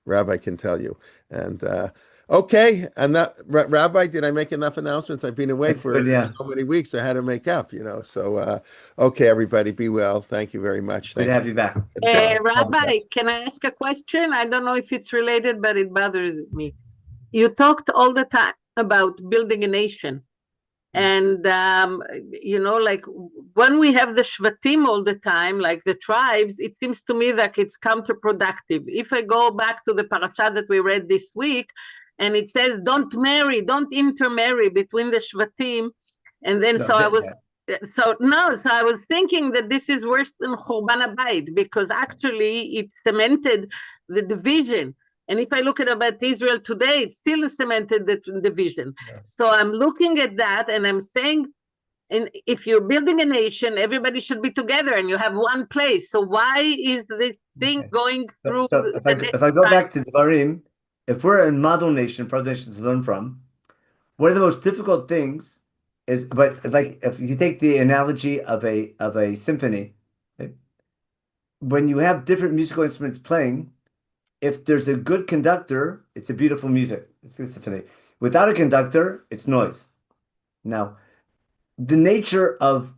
S2: Rabbi can tell you. And okay, and that Rabbi, did I make enough announcements? I've been away for so many weeks. I had to make up, So okay, everybody, be well. Thank you very much.
S1: Good to have you back.
S3: Rabbi, can I ask a question? I don't know if it's related, but it bothers me. You talked all the time about building a nation. And, like when we have the Shvatim all the time, like the tribes, it seems to me that it's counterproductive. If I go back to the parasha that we read this week, and it says, don't intermarry between the Shvatim. And then I was thinking that this is worse than Churban Abayit, because actually it cemented the division. And if I look at about Israel today, it's still cemented the division. Yes. So I'm looking at that and I'm saying, and if you're building a nation, everybody should be together and you have one place. So why is this thing going through?
S1: So if I go back to Dvarim, if we're a model nation for other nations to learn from, one of the most difficult things is, but like if you take the analogy of a symphony, right? When you have different musical instruments playing, if there's a good conductor, it's a beautiful music. It's a beautiful symphony. Without a conductor, it's noise. Now, the nature of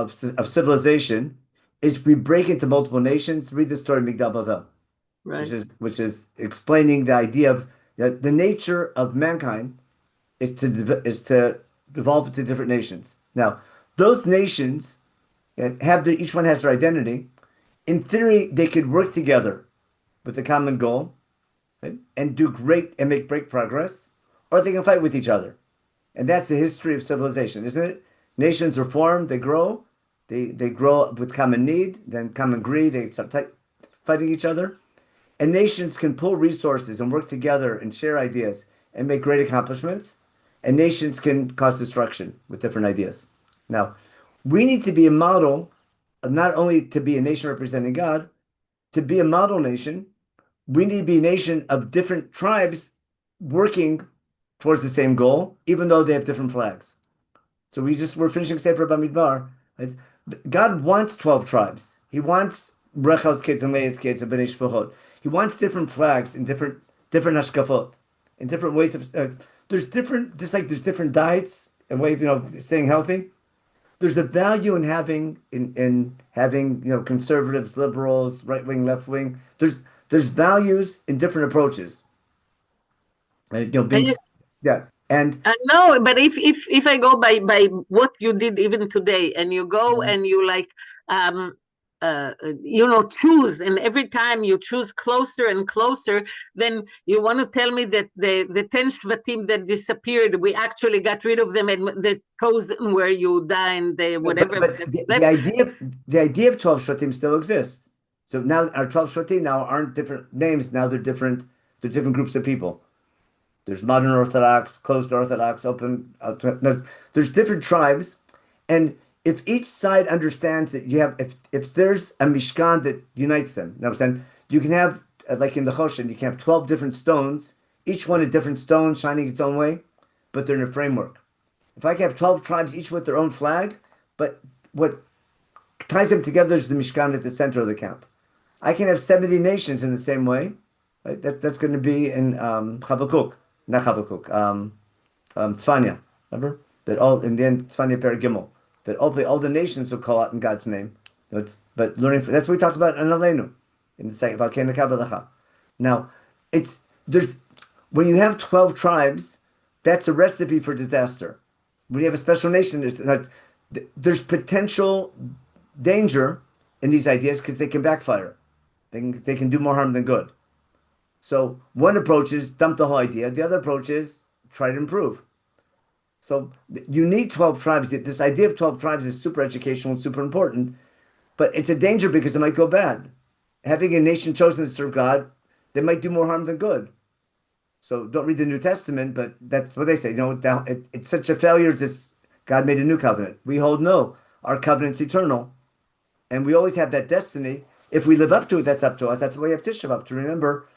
S1: civilization is we break into multiple nations. Read the story of Migdal Bavel, right? Which is explaining the idea of the nature of mankind is to evolve into different nations. Now, those nations each one has their identity. In theory, they could work together with a common goal, right? And make great progress, or they can fight with each other. And that's the history of civilization, isn't it? Nations are formed, they grow, they grow with common need, then common greed, they start fighting each other. And nations can pull resources and work together and share ideas and make great accomplishments. And nations can cause destruction with different ideas. Now, we need to be a model, not only to be a nation representing God, to be a model nation, we need to be a nation of different tribes working towards the same goal, even though they have different flags. So we're finishing Sefer Bamidbar. Right? God wants 12 tribes. He wants Rechel's kids and Leah's kids and Bnei Shvachot. He wants different flags in different hashkafot, in different ways of. There's different, just like there's different diets and way of staying healthy. There's a value in having conservatives, liberals, right wing, left wing. There's values in different approaches. And no, but
S3: if I go by what you did even today, and you go and you choose, and every time you choose closer and closer, then you want to tell me that the 10 Shvatim that disappeared, we actually got rid of them and the chosen where you die and whatever.
S1: But the idea of 12 Shvatim still exists. So now our 12 Shvatim now aren't different names. Now they're different groups of people. There's modern Orthodox, closed Orthodox, open. There's different tribes, and if each side understands that if there's a Mishkan that unites them, you can have, like in the Choshen, you can have 12 different stones, each one a different stone shining its own way, but they're in a framework. If I can have 12 tribes, each with their own flag, but what ties them together is the Mishkan at the center of the camp. I can have 70 nations in the same way. Right? That's going to be in Habakkuk, not Habakkuk, Tzfanya, remember? That all, in the end, Tzfanya Per Gimel. That all the nations will call out in God's name. But learning that's what we talked about in Aleinu, in the second about Kenaka Balacha. Now, when you have 12 tribes, that's a recipe for disaster. When you have a special nation, there's potential danger in these ideas because they can backfire. They can do more harm than good. So one approach is dump the whole idea. The other approach is try to improve. So you need 12 tribes. This idea of 12 tribes is super educational and super important, but it's a danger because it might go bad. Having a nation chosen to serve God, they might do more harm than good. So don't read the New Testament, but that's what they say. It's such a failure. Just God made a new covenant. We hold no. Our covenant's eternal, and we always have that destiny. If we live up to it, that's up to us. That's why we have Tisha B'Av, to remember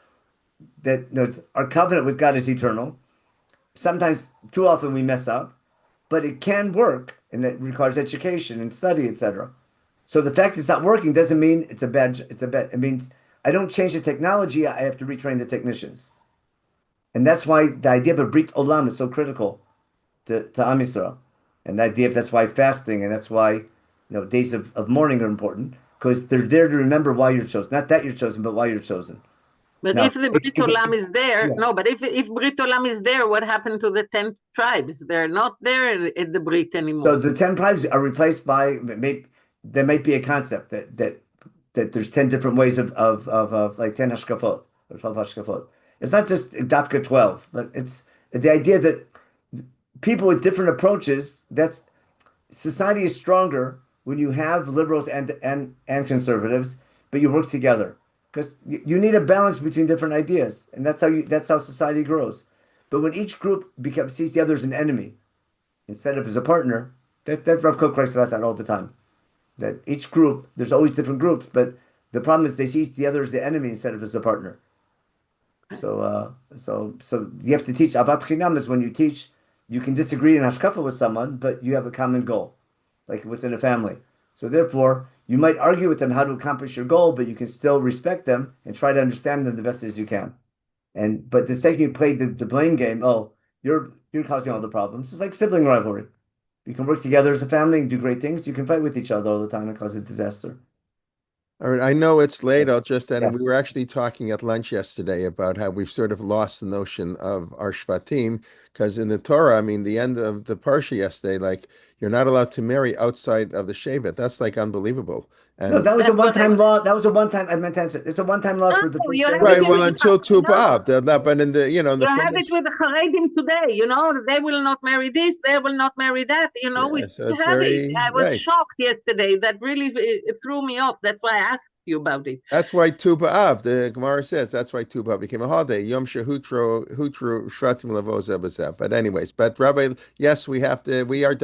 S1: that our covenant with God is eternal. Sometimes, too often, we mess up, but it can work, and it requires education and study, etc. So the fact it's not working doesn't mean it's a bad. It means I don't change the technology. I have to retrain the technicians, and that's why the idea of a Brit Olam is so critical to Am Yisrael, and the idea of that's why fasting and that's why days of mourning are important because they're there to remember why you're chosen. Not that you're chosen, but why you're chosen.
S3: But
S1: Now,
S3: if the Brit Olam is there,
S1: yeah.
S3: no, but if Brit Olam is there, what happened to the 10 tribes? They're not there at the Brit anymore.
S1: So the 10 tribes are replaced by there might be a concept that there's 10 different ways of like 10 hashkafot or 12 hashkafot. It's not just Dafka 12, but it's the idea that people with different approaches, that's society is stronger when you have liberals and conservatives, but you work together. Because you need a balance between different ideas, and that's how society grows. But when each group sees the other as an enemy instead of as a partner, that Rav Kook writes about that all the time. That each group, there's always different groups, but the problem is they see the other as the enemy instead of as a partner. So you have to teach. Avat Chinam is when you teach. You can disagree in hashkafa with someone, but you have a common goal, like within a family. So therefore, you might argue with them how to accomplish your goal, but you can still respect them and try to understand them the best as you can. But the second you play the blame game, oh, you're causing all the problems. It's like sibling rivalry. You can work together as a family and do great things. You can fight with each other all the time and cause a disaster.
S2: All right, I know it's late. I'll just end.
S1: Yeah.
S2: We were actually talking at lunch yesterday about how we've sort of lost the notion of our Shvatim, because in the Torah, I mean, the end of the Parsha yesterday, like you're not allowed to marry outside of the Shevet. That's like unbelievable.
S1: No,
S2: And
S1: that was a one-time law. That was a one-time. I meant to answer. It's a one-time law for the
S3: No,
S1: first
S3: you have
S2: right,
S3: it
S2: well,
S3: with
S2: until Tu
S3: no.
S2: B'Av, but in the in
S3: You
S2: the
S3: have
S2: finish,
S3: it with the Haredim today, they will not marry this, they will not marry that, we
S2: yeah, so
S3: still
S2: it's
S3: have it.
S2: very
S3: I was
S2: right.
S3: shocked yesterday. That really it threw me off. That's why I asked you about it.
S2: That's why Tu B'Av, the Gemara says, that's why Tu B'Av became a holiday. Yom Shehutru Shvatim Levo Zeh B'Zeh. But anyways, Rabbi, yes, we have to. We are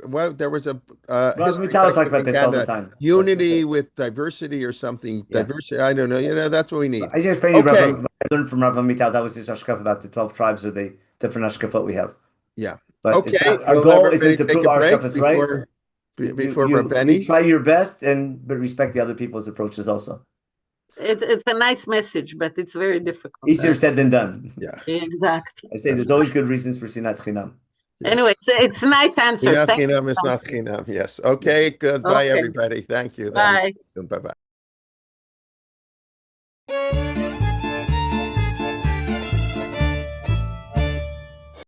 S2: well. There was a
S1: Well, we
S2: history
S1: talk
S2: textbook
S1: about
S2: in
S1: this all the
S2: Canada,
S1: time.
S2: unity with diversity or something.
S1: Yeah.
S2: Diversity. I don't know. That's what we need.
S1: I just explained to you,
S2: Okay.
S1: Rabbi, I learned from Rabbi Mital, that was his hashkafa about the 12 tribes or the different hashkafot we have.
S2: Yeah.
S1: But it's
S2: Okay.
S1: not, our
S2: We'll
S1: goal
S2: let
S1: isn't
S2: everybody
S1: to
S2: take
S1: prove
S2: a
S1: our
S2: break
S1: stuff is right.
S2: before
S1: You
S2: Rabbi.
S1: try your best, but respect the other people's approaches also.
S3: It's a nice message, but it's very difficult.
S1: Easier said than done.
S2: Yeah.
S3: Exactly.
S1: I say there's always good reasons for sinat chinam.
S2: Yes.
S3: Anyway, it's a nice answer.
S2: Sinat
S3: Thank you.
S2: chinam is not chinam. Yes. Okay. Goodbye,
S3: Okay.
S2: everybody. Thank you.
S3: Bye.
S2: Bye bye.